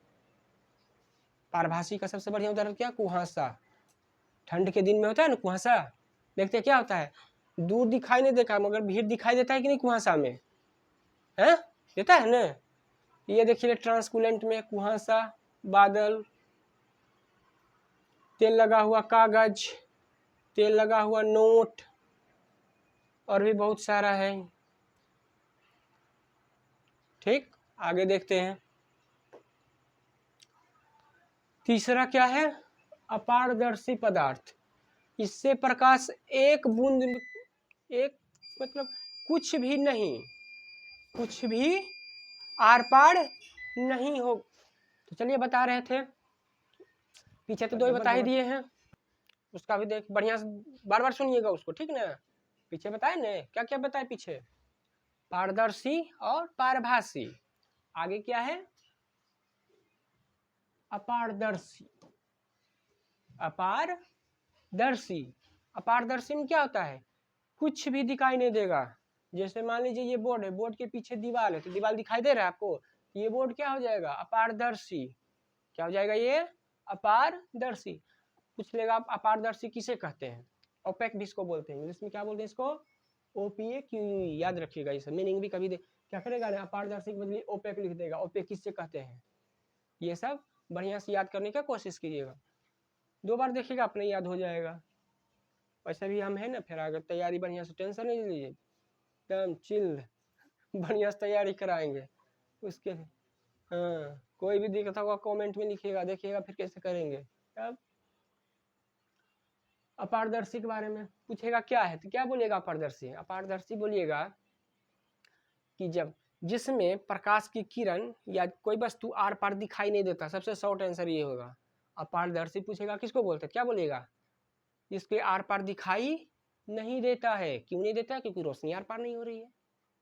S1: पारभासी का सबसे बढ़िया उदाहरण क्या, कुहासा। ठंड के दिन में होता है ना कुहासा, देखते क्या होता है, दूर दिखाई नहीं देता मगर भीड़ दिखाई देता है कि नहीं कुहासा में, है देता है ना। ये देखिए ट्रांसपेरेंट में कुहासा, बादल, तेल लगा हुआ कागज, तेल लगा हुआ नोट, और भी बहुत सारा है। ठीक, आगे देखते हैं। तीसरा क्या है, अपारदर्शी पदार्थ। इससे प्रकाश एक बूंद, एक मतलब कुछ भी नहीं, कुछ भी आर पार नहीं हो। तो चलिए बता रहे थे, पीछे तो दो ही बता ही दिए हैं, उसका भी देख बढ़िया से बार बार सुनिएगा उसको, ठीक ना। पीछे बताए ना, क्या क्या बताए पीछे, पारदर्शी और पारभासी। आगे क्या है, अपारदर्शी। अपारदर्शी, अपारदर्शी में क्या होता है, कुछ भी दिखाई नहीं देगा। जैसे मान लीजिए ये बोर्ड है, बोर्ड के पीछे दीवार है, तो दीवार दिखाई दे रहा है आपको, ये बोर्ड क्या हो जाएगा, अपारदर्शी। क्या हो जाएगा ये, अपारदर्शी। पूछ लेगा आप अपारदर्शी किसे कहते हैं, ओपेक भी इसको बोलते हैं, इंग्लिश में क्या बोलते हैं इसको, OPAQ। याद रखिएगा, इसे मीनिंग भी कभी क्या करेगा ना, अपारदर्शी के बदले ओपेक लिख देगा, ओपेक किससे कहते हैं। ये सब बढ़िया से याद करने का कोशिश कीजिएगा, 2 बार देखिएगा अपने याद हो जाएगा। वैसे भी हम है ना, फिर आगे तैयारी बढ़िया से, टेंशन नहीं लीजिए, एकदम चिल बढ़िया से तैयारी कराएंगे उसके। हाँ, कोई भी दिक्कत होगा कमेंट में लिखिएगा, देखिएगा फिर कैसे करेंगे। अब अपारदर्शी के बारे में पूछेगा क्या है तो क्या बोलिएगा, अपारदर्शी, अपारदर्शी बोलिएगा कि जब जिसमें प्रकाश की किरण या कोई वस्तु आर पार दिखाई नहीं देता, सबसे शॉर्ट आंसर ये होगा। अपारदर्शी पूछेगा किसको बोलते हैं, क्या बोलिएगा, जिसके आर पार दिखाई नहीं देता है। क्यों नहीं देता, क्योंकि रोशनी आर पार नहीं हो रही है।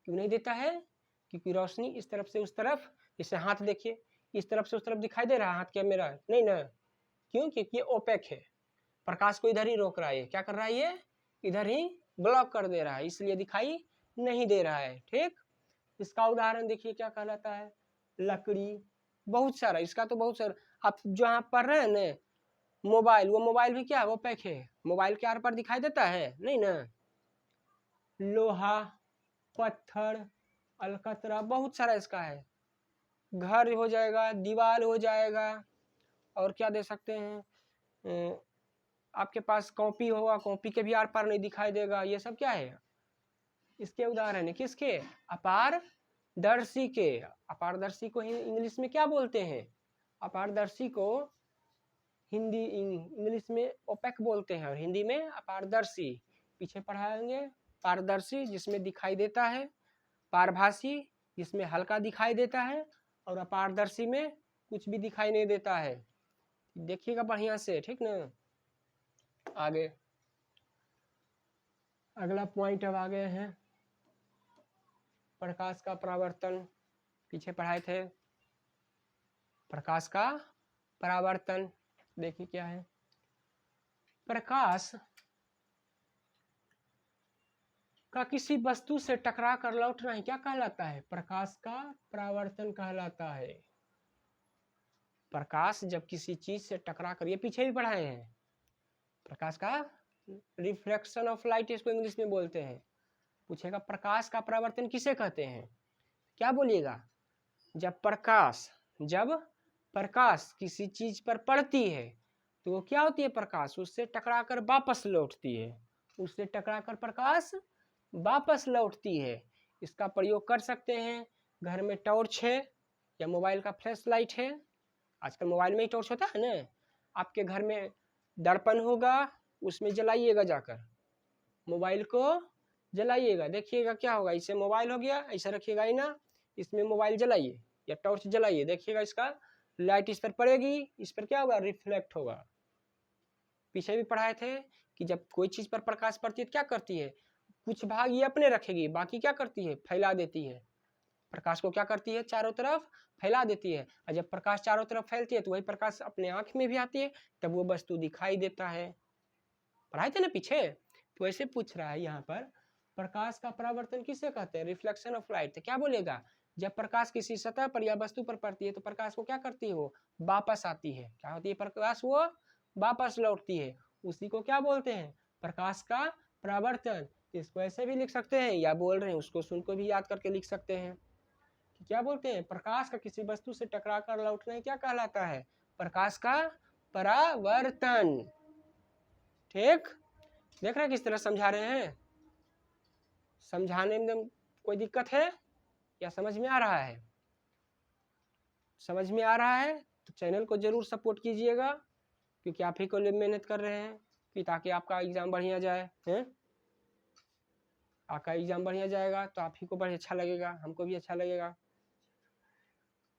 S1: क्यों नहीं देता है, क्योंकि रोशनी इस तरफ से उस तरफ, जैसे हाथ देखिए, इस तरफ से उस तरफ दिखाई दे रहा है हाथ, क्या मेरा नहीं ना। क्यों, क्योंकि ये ओपेक है, प्रकाश को इधर ही रोक रहा है, क्या कर रहा है ये, इधर ही ब्लॉक कर दे रहा है, इसलिए दिखाई नहीं दे रहा है। ठीक, इसका उदाहरण देखिए क्या कहलाता है, लकड़ी, बहुत सारा, इसका तो बहुत सारा। आप जहाँ पढ़ रहे हैं ना मोबाइल, वो मोबाइल भी क्या है, ओपेक है, मोबाइल के आर पार दिखाई देता है नहीं ना। लोहा, पत्थर, अलकतरा, बहुत सारा इसका है। घर हो जाएगा, दीवार हो जाएगा, और क्या दे सकते हैं, आपके पास कॉपी होगा, कॉपी के भी आर पार नहीं दिखाई देगा। ये सब क्या है, इसके उदाहरण है, किसके, अपारदर्शी के। अपारदर्शी को इंग्लिश में क्या बोलते हैं, अपारदर्शी को हिंदी इंग्लिश में ओपेक बोलते हैं, और हिंदी में अपारदर्शी। पीछे पढ़ाएंगे, पारदर्शी जिसमें दिखाई देता है, पारभासी जिसमें हल्का दिखाई देता है, और अपारदर्शी में कुछ भी दिखाई नहीं देता है। देखिएगा बढ़िया से, ठीक ना। आगे अगला पॉइंट अब आ गए हैं, प्रकाश का परावर्तन। पीछे पढ़ाए थे प्रकाश का परावर्तन। देखिए क्या है, प्रकाश का किसी वस्तु से टकरा कर लौटना ही क्या कहलाता है, प्रकाश का परावर्तन कहलाता है। प्रकाश जब किसी चीज से टकरा कर, ये पीछे भी पढ़ाए हैं, प्रकाश का रिफ्लेक्शन ऑफ लाइट इसको इंग्लिश में बोलते हैं। पूछेगा प्रकाश का परावर्तन किसे कहते हैं, क्या बोलिएगा, जब प्रकाश किसी चीज पर पड़ती है तो वो क्या होती है, प्रकाश उससे टकराकर वापस लौटती है, उससे टकराकर प्रकाश वापस लौटती है। इसका प्रयोग कर सकते हैं, घर में टॉर्च है या मोबाइल का फ्लैश लाइट है, आजकल मोबाइल में ही टॉर्च होता है ना, आपके घर में दर्पण होगा, उसमें जलाइएगा, जाकर मोबाइल को जलाइएगा, देखिएगा क्या होगा, इससे मोबाइल हो गया, ऐसा रखिएगा ना, इसमें मोबाइल जलाइए या टॉर्च जलाइए, देखिएगा इसका लाइट इस पर पड़ेगी, इस पर क्या होगा, रिफ्लेक्ट होगा। पीछे भी पढ़ाए थे कि जब कोई चीज पर प्रकाश पड़ती है तो क्या करती है, कुछ भाग ये अपने रखेगी, बाकी क्या करती है, फैला देती है। प्रकाश को क्या करती है, चारों तरफ फैला देती है। और जब प्रकाश चारों तरफ फैलती है तो वही प्रकाश अपने आंख में भी आती है, तब वो वस्तु दिखाई देता है। पढ़ाए थे ना पीछे। तो ऐसे पूछ रहा है यहाँ पर, प्रकाश का परावर्तन किसे कहते हैं, रिफ्लेक्शन ऑफ लाइट। तो क्या बोलेगा, जब प्रकाश किसी सतह पर या वस्तु पर पड़ती है तो प्रकाश को क्या करती है, वो वापस आती है। क्या होती है, प्रकाश वो वापस लौटती है। उसी को क्या बोलते हैं, प्रकाश का परावर्तन। इसको ऐसे भी लिख सकते हैं, या बोल रहे हैं उसको सुन को भी याद करके लिख सकते हैं कि क्या बोलते हैं, प्रकाश का किसी वस्तु से टकराकर लौटना क्या कहलाता है, प्रकाश का परावर्तन। ठीक, देख रहे हैं किस तरह समझा रहे हैं, समझाने में कोई दिक्कत है या समझ में आ रहा है, समझ में आ रहा है तो चैनल को जरूर सपोर्ट कीजिएगा, क्योंकि आप ही को लिए मेहनत कर रहे हैं कि ताकि आपका एग्जाम बढ़िया जाए हैं। आपका एग्जाम बढ़िया जाएगा तो आप ही को बड़ा अच्छा लगेगा, हमको भी अच्छा लगेगा।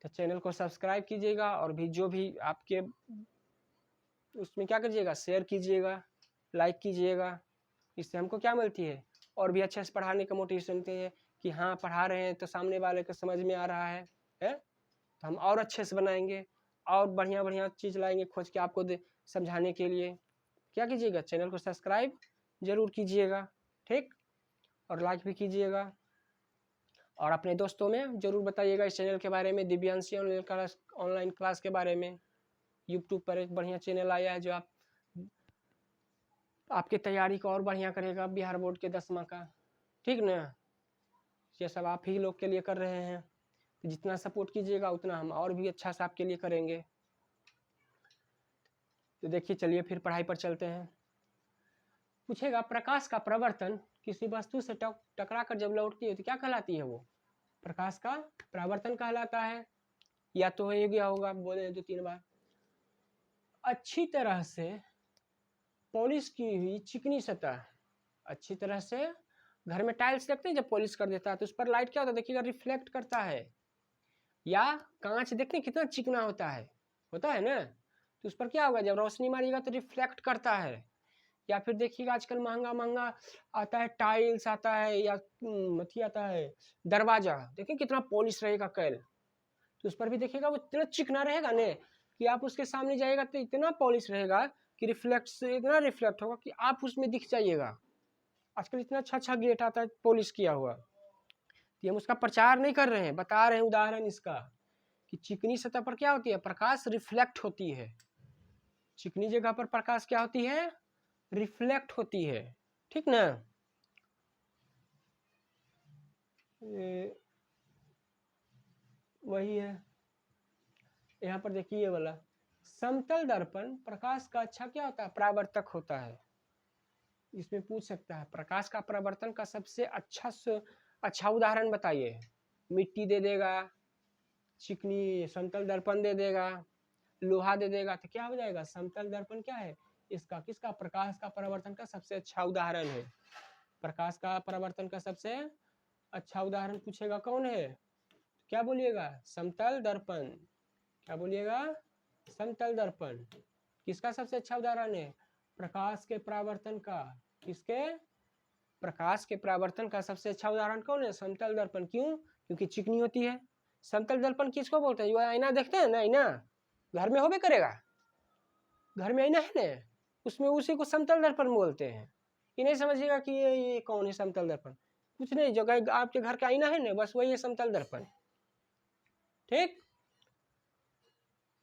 S1: तो चैनल को सब्सक्राइब कीजिएगा, और भी जो भी आपके उसमें क्या कीजिएगा, शेयर कीजिएगा, लाइक कीजिएगा। इससे हमको क्या मिलती है, और भी अच्छे से पढ़ाने का मोटिवेशन मिलती है कि हाँ पढ़ा रहे हैं तो सामने वाले को समझ में आ रहा है तो हम और अच्छे से बनाएंगे, और बढ़िया बढ़िया चीज़ लाएंगे खोज के आपको समझाने के लिए। क्या कीजिएगा, चैनल को सब्सक्राइब जरूर कीजिएगा, ठीक, और लाइक भी कीजिएगा, और अपने दोस्तों में जरूर बताइएगा इस चैनल के बारे में, दिव्यांशी ऑनलाइन क्लास के बारे में। यूट्यूब पर एक बढ़िया चैनल आया है जो आपके तैयारी को और बढ़िया करेगा, बिहार बोर्ड के 10वां का, ठीक ना। ये सब आप ही लोग के लिए कर रहे हैं, तो जितना सपोर्ट कीजिएगा उतना हम और भी अच्छा से आपके लिए करेंगे। तो देखिए, चलिए फिर पढ़ाई पर चलते हैं। पूछेगा, प्रकाश का परावर्तन किसी वस्तु से टकरा कर जब लौटती है तो क्या कहलाती है, वो प्रकाश का परावर्तन कहलाता है। या तो हो गया होगा, बोले 2-3 बार, अच्छी तरह से पॉलिश की हुई चिकनी सतह, अच्छी तरह से घर में टाइल्स देखते हैं जब पॉलिश कर देता है तो उस पर लाइट क्या होता है, देखिएगा रिफ्लेक्ट करता है। या कांच देखते हैं कितना चिकना होता है ना, तो उस पर क्या होगा, जब रोशनी मारिएगा तो रिफ्लेक्ट करता है। या फिर देखिएगा आजकल महंगा महंगा आता है, टाइल्स आता है, या मथी आता है, दरवाजा देखिए कितना पॉलिश रहेगा कैल, तो उस पर भी देखिएगा वो इतना चिकना रहेगा ने कि आप उसके सामने जाइएगा तो इतना पॉलिश रहेगा कि रिफ्लेक्ट से इतना रिफ्लेक्ट होगा कि आप उसमें दिख जाइएगा। आजकल इतना अच्छा अच्छा गेट आता है पॉलिश किया हुआ, तो हम उसका प्रचार नहीं कर रहे हैं, बता रहे हैं उदाहरण इसका कि चिकनी सतह पर क्या होती है, प्रकाश रिफ्लेक्ट होती है। चिकनी जगह पर प्रकाश क्या होती है, रिफ्लेक्ट होती है, ठीक ना। वही है, यहाँ पर देखिए ये वाला, समतल दर्पण प्रकाश का अच्छा क्या होता है, परावर्तक होता है। इसमें पूछ सकता है प्रकाश का परावर्तन का सबसे अच्छा उदाहरण बताइए। मिट्टी दे देगा, चिकनी समतल दर्पण दे देगा, लोहा दे देगा, तो क्या हो जाएगा, समतल दर्पण क्या है, इसका किसका, प्रकाश का परावर्तन का सबसे अच्छा उदाहरण है। प्रकाश का परावर्तन का सबसे अच्छा उदाहरण पूछेगा कौन है, क्या बोलिएगा, समतल दर्पण। क्या बोलिएगा, समतल दर्पण। किसका सबसे अच्छा उदाहरण है, प्रकाश के परावर्तन का। किसके, प्रकाश के परावर्तन का सबसे अच्छा उदाहरण कौन है, समतल दर्पण। क्यों, क्योंकि चिकनी होती है। समतल दर्पण किसको बोलते हैं, जो आईना देखते हैं ना, आईना घर में होबे करेगा, घर में आईना है ना, उसमें उसी को समतल दर्पण बोलते हैं। ये नहीं समझिएगा कि ये कौन है समतल दर्पण, कुछ नहीं, जो आपके घर का आईना है ना, बस वही है समतल दर्पण, ठीक।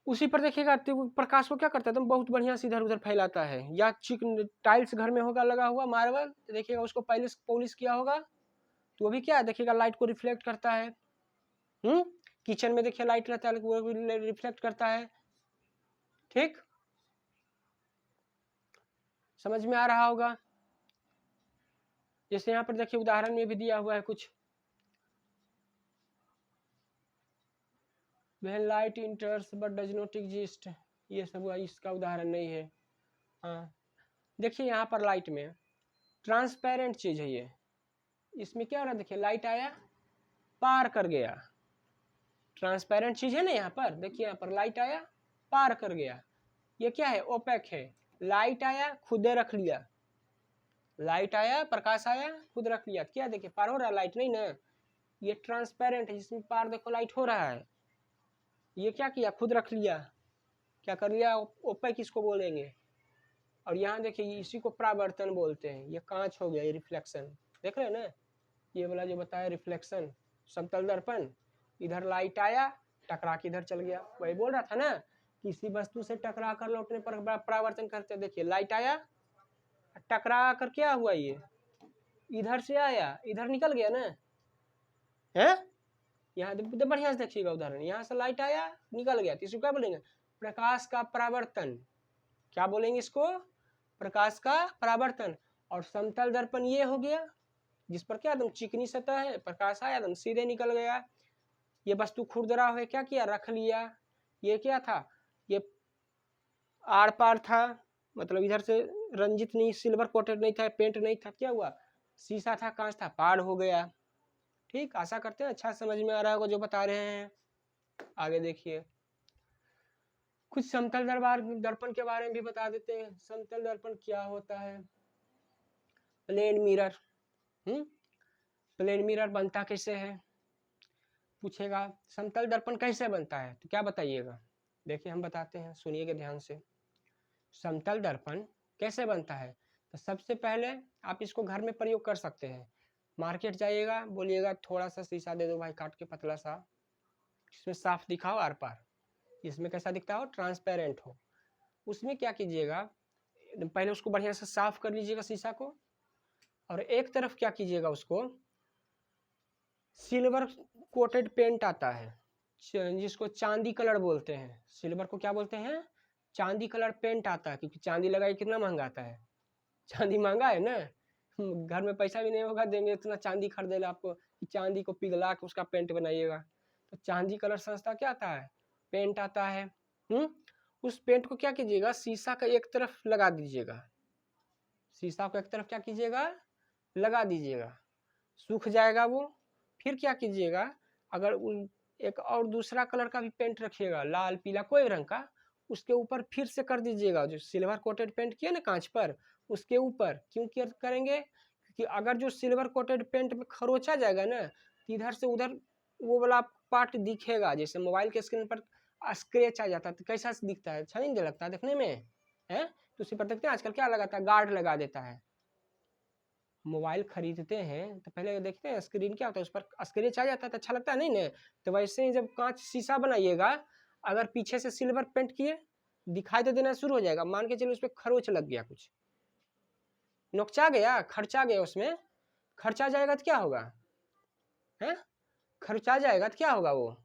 S1: उसी पर देखिएगा प्रकाश को क्या करता है, एकदम बहुत बढ़िया से इधर उधर फैलाता है। या चिकन टाइल्स घर में होगा लगा हुआ मार्बल, तो देखिएगा उसको पहले पॉलिश किया होगा तो वो भी क्या है, देखिएगा लाइट को रिफ्लेक्ट करता है। किचन में देखिए लाइट रहता है, वो भी रिफ्लेक्ट करता है, ठीक, समझ में आ रहा होगा। जैसे यहाँ पर देखिए उदाहरण में भी दिया हुआ है कुछ, when light enters but does not exist, ये सब इसका उदाहरण नहीं है। हाँ देखिए यहाँ पर लाइट में ट्रांसपेरेंट चीज है ये, इसमें क्या हो रहा है, देखिए लाइट आया पार कर गया, ट्रांसपेरेंट चीज है ना, यहाँ पर देखिए, यहाँ पर लाइट आया पार कर गया, ये क्या है, ओपेक है। लाइट आया खुद रख लिया, लाइट आया प्रकाश आया खुद रख लिया, क्या देखिए पार हो रहा है लाइट, नहीं ना, ये ट्रांसपेरेंट है जिसमें पार देखो लाइट हो रहा है, ये क्या किया खुद रख लिया, क्या कर लिया, ओपेक इसको बोलेंगे। और यहाँ देखिए इसी को परावर्तन बोलते हैं, ये कांच हो गया, ये रिफ्लेक्शन, देख रहे हैं ना, ये वाला जो बताया रिफ्लेक्शन, समतल दर्पण, इधर लाइट आया टकरा के इधर चल गया, वही बोल रहा था ना, किसी वस्तु से टकरा कर लौटने पर परावर्तन करते हैं। देखिए लाइट आया टकरा कर क्या हुआ, ये इधर से आया इधर निकल गया ना, है यहाँ बढ़िया से देखिएगा उदाहरण, यहाँ से लाइट आया निकल गया, तो इसको क्या बोलेंगे, प्रकाश का परावर्तन, क्या बोलेंगे इसको, प्रकाश का परावर्तन। और समतल दर्पण ये हो गया जिस पर क्या एकदम चिकनी सतह है, प्रकाश आया एकदम सीधे निकल गया, ये वस्तु खुरदरा हुआ क्या किया रख लिया, ये क्या था, ये आर पार था, मतलब इधर से रंजित नहीं, सिल्वर कोटेड नहीं था, पेंट नहीं था, क्या हुआ, शीशा था कांच था, पार हो गया। ठीक, आशा करते हैं अच्छा समझ में आ रहा होगा जो बता रहे हैं। आगे देखिए, कुछ समतल दर्पण के बारे में भी बता देते हैं। समतल दर्पण क्या होता है, प्लेन मिरर, प्लेन मिरर बनता कैसे है पूछेगा, समतल दर्पण कैसे बनता है तो क्या बताइएगा, देखिए हम बताते हैं, सुनिएगा ध्यान से। समतल दर्पण कैसे बनता है, तो सबसे पहले आप इसको घर में प्रयोग कर सकते हैं। मार्केट जाइएगा, बोलिएगा थोड़ा सा शीशा दे दो भाई काट के पतला सा, इसमें साफ दिखाओ आर पार, इसमें कैसा दिखता हो, ट्रांसपेरेंट हो। उसमें क्या कीजिएगा, पहले उसको बढ़िया से साफ कर लीजिएगा शीशा को, और एक तरफ क्या कीजिएगा, उसको सिल्वर कोटेड पेंट आता है जिसको चांदी कलर बोलते हैं, सिल्वर को क्या बोलते हैं, चांदी कलर पेंट आता है, क्योंकि चांदी लगाई कितना महंगा आता है, चांदी महंगा है ना, घर में पैसा भी नहीं होगा देंगे इतना चांदी खरीदेगा आपको, कि चांदी को पिघला के उसका पेंट बनाइएगा, तो चांदी कलर सस्ता क्या आता है, पेंट आता है। उस पेंट को क्या कीजिएगा, शीशा का एक तरफ लगा दीजिएगा, शीशा को एक तरफ क्या कीजिएगा, लगा दीजिएगा, सूख जाएगा वो। फिर क्या कीजिएगा, अगर एक और दूसरा कलर का भी पेंट रखिएगा, लाल पीला कोई रंग का, उसके ऊपर फिर से कर दीजिएगा, जो सिल्वर कोटेड पेंट किया ना कांच पर, उसके ऊपर क्यों करेंगे, क्योंकि अगर जो सिल्वर कोटेड पेंट में खरोचा जाएगा ना, तो इधर से उधर वो वाला पार्ट दिखेगा, जैसे मोबाइल के स्क्रीन पर स्क्रैच आ जाता है तो कैसा दिखता है, अच्छा नहीं लगता देखने में है, तो उसी पर देखते हैं आजकल क्या लगाता है, गार्ड लगा देता है। मोबाइल खरीदते हैं तो पहले देखते हैं स्क्रीन क्या होता है, उस पर स्क्रैच आ जाता है तो अच्छा लगता है नहीं ना, तो वैसे ही जब कांच शीशा बनाइएगा, अगर पीछे से सिल्वर पेंट किए दिखाई तो देना शुरू हो जाएगा, मान के चलिए उस पर खरोच लग गया, कुछ नुकचा गया, खर्चा गया, उसमें खर्चा जाएगा तो क्या होगा, है खर्चा जाएगा तो क्या होगा, वो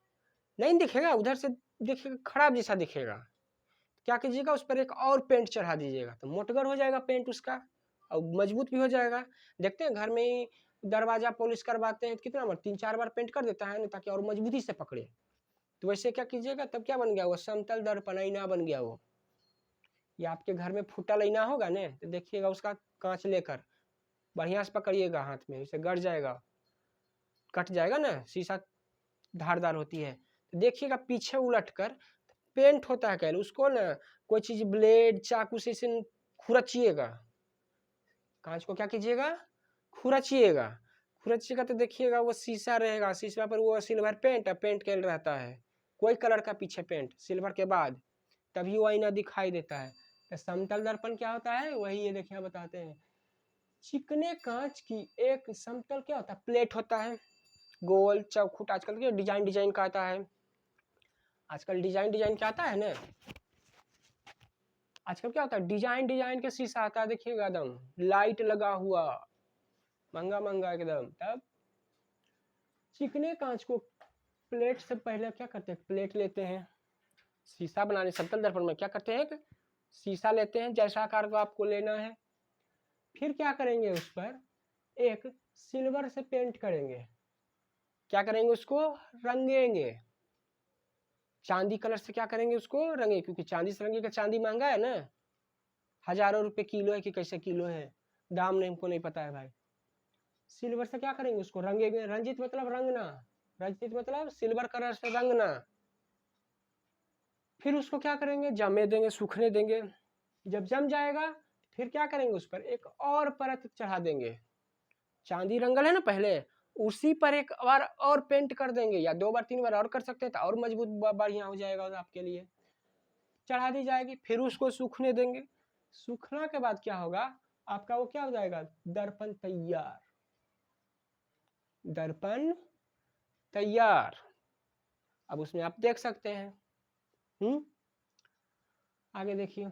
S1: नहीं दिखेगा, उधर से दिखेगा खराब जैसा दिखेगा, क्या कीजिएगा उस पर एक और पेंट चढ़ा दीजिएगा, तो मोटगर हो जाएगा पेंट उसका, और मजबूत भी हो जाएगा। देखते हैं घर में ही दरवाजा पॉलिश करवाते हैं, कितना बार 3-4 बार पेंट कर देता है ना, ताकि और मजबूती से पकड़े। तो वैसे क्या कीजिएगा, तब क्या बन गया, वो समतल दर्पण आईना बन गया वो। या आपके घर में फूटा आईना होगा ना, तो देखिएगा उसका कांच लेकर बढ़िया से पकड़िएगा हाथ में, इसे गड़ जाएगा, कट जाएगा ना, शीशा धारदार होती है, तो देखिएगा पीछे उलट कर पेंट होता है, कह उसको ना कोई चीज ब्लेड चाकू से इसे खुरचिएगा, कांच को क्या कीजिएगा, खुरचिएगा, खुरचिएगा तो देखिएगा वो शीशा रहेगा, शीशा पर वो सिल्वर पेंट पेंट कैल रहता है, कोई कलर का पीछे पेंट सिल्वर के बाद, तभी वो आईना दिखाई देता है। तो समतल दर्पण क्या होता है, वही ये देखिए बताते हैं, चिकने कांच की एक समतल क्या होता है, प्लेट होता है, गोल चौखुट, आजकल के डिजाइन डिजाइन का आता है, आजकल डिजाइन डिजाइन क्या आता है ना, आजकल क्या होता है डिजाइन डिजाइन के शीशा आता है, देखिएगा एकदम लाइट लगा हुआ, महंगा महंगा एकदम। तब चिकने कांच को प्लेट से पहले क्या करते हैं, प्लेट लेते हैं, शीशा बनाने समतल दर्पण में क्या करते हैं, शीशा लेते हैं जैसा आकार को आपको लेना है, फिर क्या करेंगे उस पर एक सिल्वर से पेंट करेंगे, क्या करेंगे उसको रंगेंगे, चांदी कलर से क्या करेंगे उसको रंगे, क्योंकि चांदी से रंगेगा, चांदी महंगा है ना, हजारों रुपए किलो है कि कैसे किलो है, दाम नहीं हमको नहीं पता है भाई। सिल्वर से क्या करेंगे उसको रंगेंगे, रंजित मतलब रंगना, रंजित मतलब सिल्वर कलर से रंगना। फिर उसको क्या करेंगे, जमने देंगे, सूखने देंगे। जब जम जाएगा फिर क्या करेंगे, उस पर एक और परत चढ़ा देंगे। चांदी रंगल है ना पहले, उसी पर एक बार और पेंट कर देंगे, या 2 बार 3 बार और कर सकते हैं तो और मजबूत बढ़िया हो जाएगा आपके लिए। चढ़ा दी जाएगी, फिर उसको सूखने देंगे। सूखना के बाद क्या होगा आपका, वो क्या हो जाएगा, दर्पण तैयार। दर्पण तैयार। अब उसमें आप देख सकते हैं। आगे देखिए,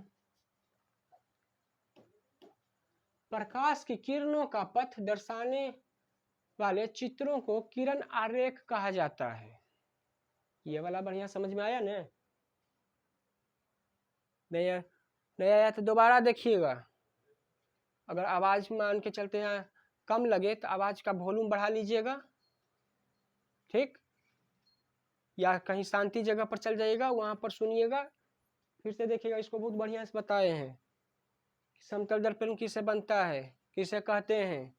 S1: प्रकाश की किरणों का पथ दर्शाने वाले चित्रों को किरण आरेख कहा जाता है। ये वाला बढ़िया समझ में आया ना? नहीं आया तो दोबारा देखिएगा। अगर आवाज मान के चलते हैं कम लगे तो आवाज का वॉल्यूम बढ़ा लीजिएगा, ठीक, या कहीं शांति जगह पर चल जाइएगा, वहां पर सुनिएगा, फिर से देखिएगा। इसको बहुत बढ़िया से बताए हैं। समतल दर्पण किसे बनता है, किसे कहते हैं,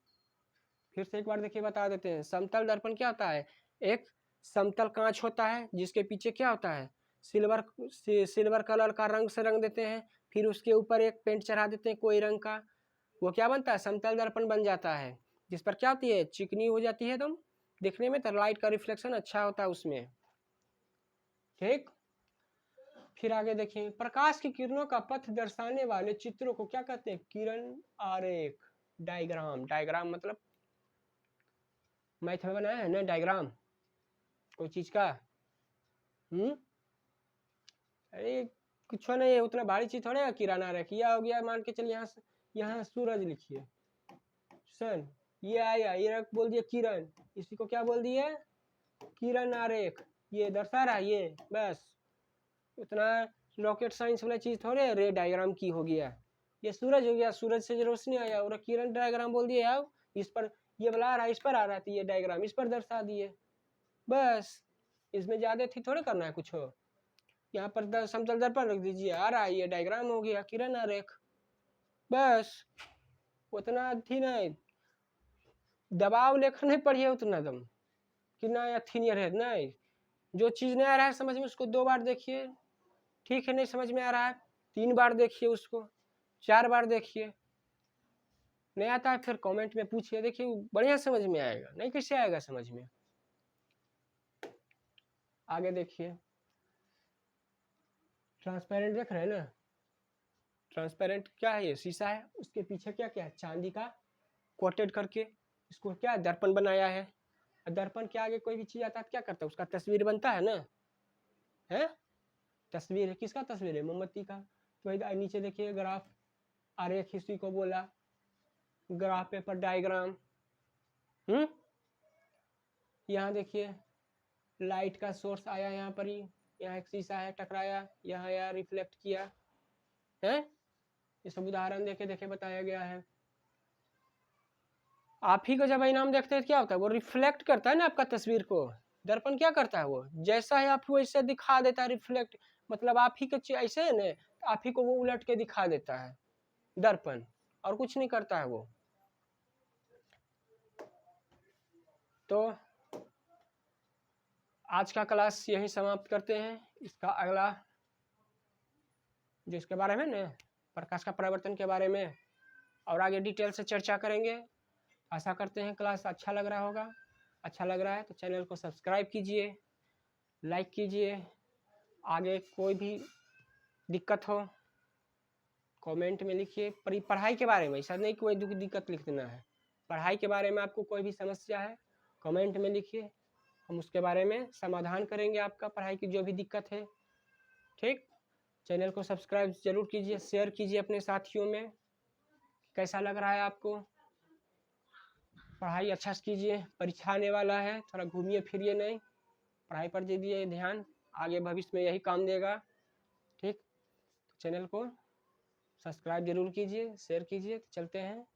S1: फिर से एक बार देखिए बता देते हैं। समतल दर्पण क्या होता है, एक समतल कांच होता है जिसके पीछे क्या होता है, सिल्वर कलर का रंग से रंग देते हैं, फिर उसके ऊपर एक पेंट चढ़ा देते हैं कोई रंग का, वो क्या बनता है, समतल दर्पण बन जाता है। जिस पर क्या होती है, चिकनी हो जाती है एकदम दिखने में, तो लाइट का रिफ्लेक्शन अच्छा होता है उसमें, ठीक। फिर आगे देखिए, प्रकाश की किरणों का पथ दर्शाने वाले चित्रों को क्या कहते हैं, किरण आरेख, डायग्राम। डायग्राम मतलब मैथ में बनाया है ना डायग्राम कोई चीज का। अरे कुछ नहीं है, उतना भारी चीज थोड़े है किराना आरेख। किया हो गया, मान के चलिए यहाँ सूरज लिखिए, सन, ये आया, ये बोल दिया किरण, इसी को क्या बोल दिए, किरण आरेख। ये दर्शा रहा है ये, बस। उतना रॉकेट साइंस वाला चीज थोड़े रे डायग्राम की हो गया। ये सूरज हो गया, सूरज से जो रोशनी आया और किरण डायग्राम बोल दिए यार, इस पर ये वाला आ रहा है, इस पर आ रहा था ये डायग्राम, इस पर दर्शा दिए, बस। इसमें ज्यादा थी थोड़े करना है कुछ हो। यहाँ पर समतल दर्पण रख दीजिए, आ रहा है ये डायग्राम हो गया, किरण आरेख, बस। उतना थी नहीं, दबाव लेकर नहीं पढ़िए उतना दम कि ना या थी नहीं, नहीं। जो चीज नहीं आ रहा है समझ में, उसको 2 बार देखिए, ठीक है। नहीं समझ में आ रहा है 3 बार देखिए, उसको 4 बार देखिए। नहीं आता है फिर कमेंट में पूछिए, देखिए बढ़िया समझ में आएगा। नहीं कैसे आएगा समझ में। आगे देखिए, ट्रांसपेरेंट देख रहे हैं ना, ट्रांसपेरेंट क्या है, ये शीशा है, उसके पीछे क्या क्या है, चांदी का कोटेड करके इसको क्या दर्पण बनाया है। दर्पण के आगे कोई भी चीज आता है क्या करता है, उसका तस्वीर बनता है ना, है तस्वीर है, किसका तस्वीर है, मोमबत्ती का। तो नीचे देखिए ग्राफ आरेख, इसी को बोला ग्राफ पेपर डायग्राम। यहाँ देखिए लाइट का सोर्स आया यहाँ पर ही, यहाँ एक शीशा है टकराया, यहाँ आया रिफ्लेक्ट किया है। ये सब उदाहरण देखे देखे बताया गया है। आप ही को जब इनाम देखते हैं तो क्या होता है, वो रिफ्लेक्ट करता है ना आपका तस्वीर को। दर्पण क्या करता है, वो जैसा है आपको वैसे दिखा देता है, रिफ्लेक्ट मतलब आप ही के ऐसे है ना, आप ही को वो उलट के दिखा देता है दर्पण, और कुछ नहीं करता है वो। तो आज का क्लास यही समाप्त करते हैं। इसका अगला जो इसके बारे में ना, प्रकाश का परावर्तन के बारे में और आगे डिटेल से चर्चा करेंगे। आशा करते हैं क्लास अच्छा लग रहा होगा। अच्छा लग रहा है तो चैनल को सब्सक्राइब कीजिए, लाइक कीजिए। आगे कोई भी दिक्कत हो कमेंट में लिखिए। पढ़ाई के बारे में, ऐसा नहीं कोई दिक्कत लिख देना है, पढ़ाई के बारे में आपको कोई भी समस्या है कमेंट में लिखिए, हम उसके बारे में समाधान करेंगे आपका पढ़ाई की जो भी दिक्कत है, ठीक। चैनल को सब्सक्राइब जरूर कीजिए, शेयर कीजिए अपने साथियों में। कैसा लग रहा है आपको, पढ़ाई अच्छा से कीजिए, परीक्षा आने वाला है, थोड़ा घूमिए फिरिए नहीं, पढ़ाई पर दीजिए ध्यान, आगे भविष्य में यही काम देगा, ठीक। तो चैनल को सब्सक्राइब जरूर कीजिए, शेयर कीजिए। तो चलते हैं,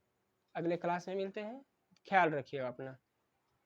S1: अगले क्लास में मिलते हैं, ख्याल रखिएगा अपना।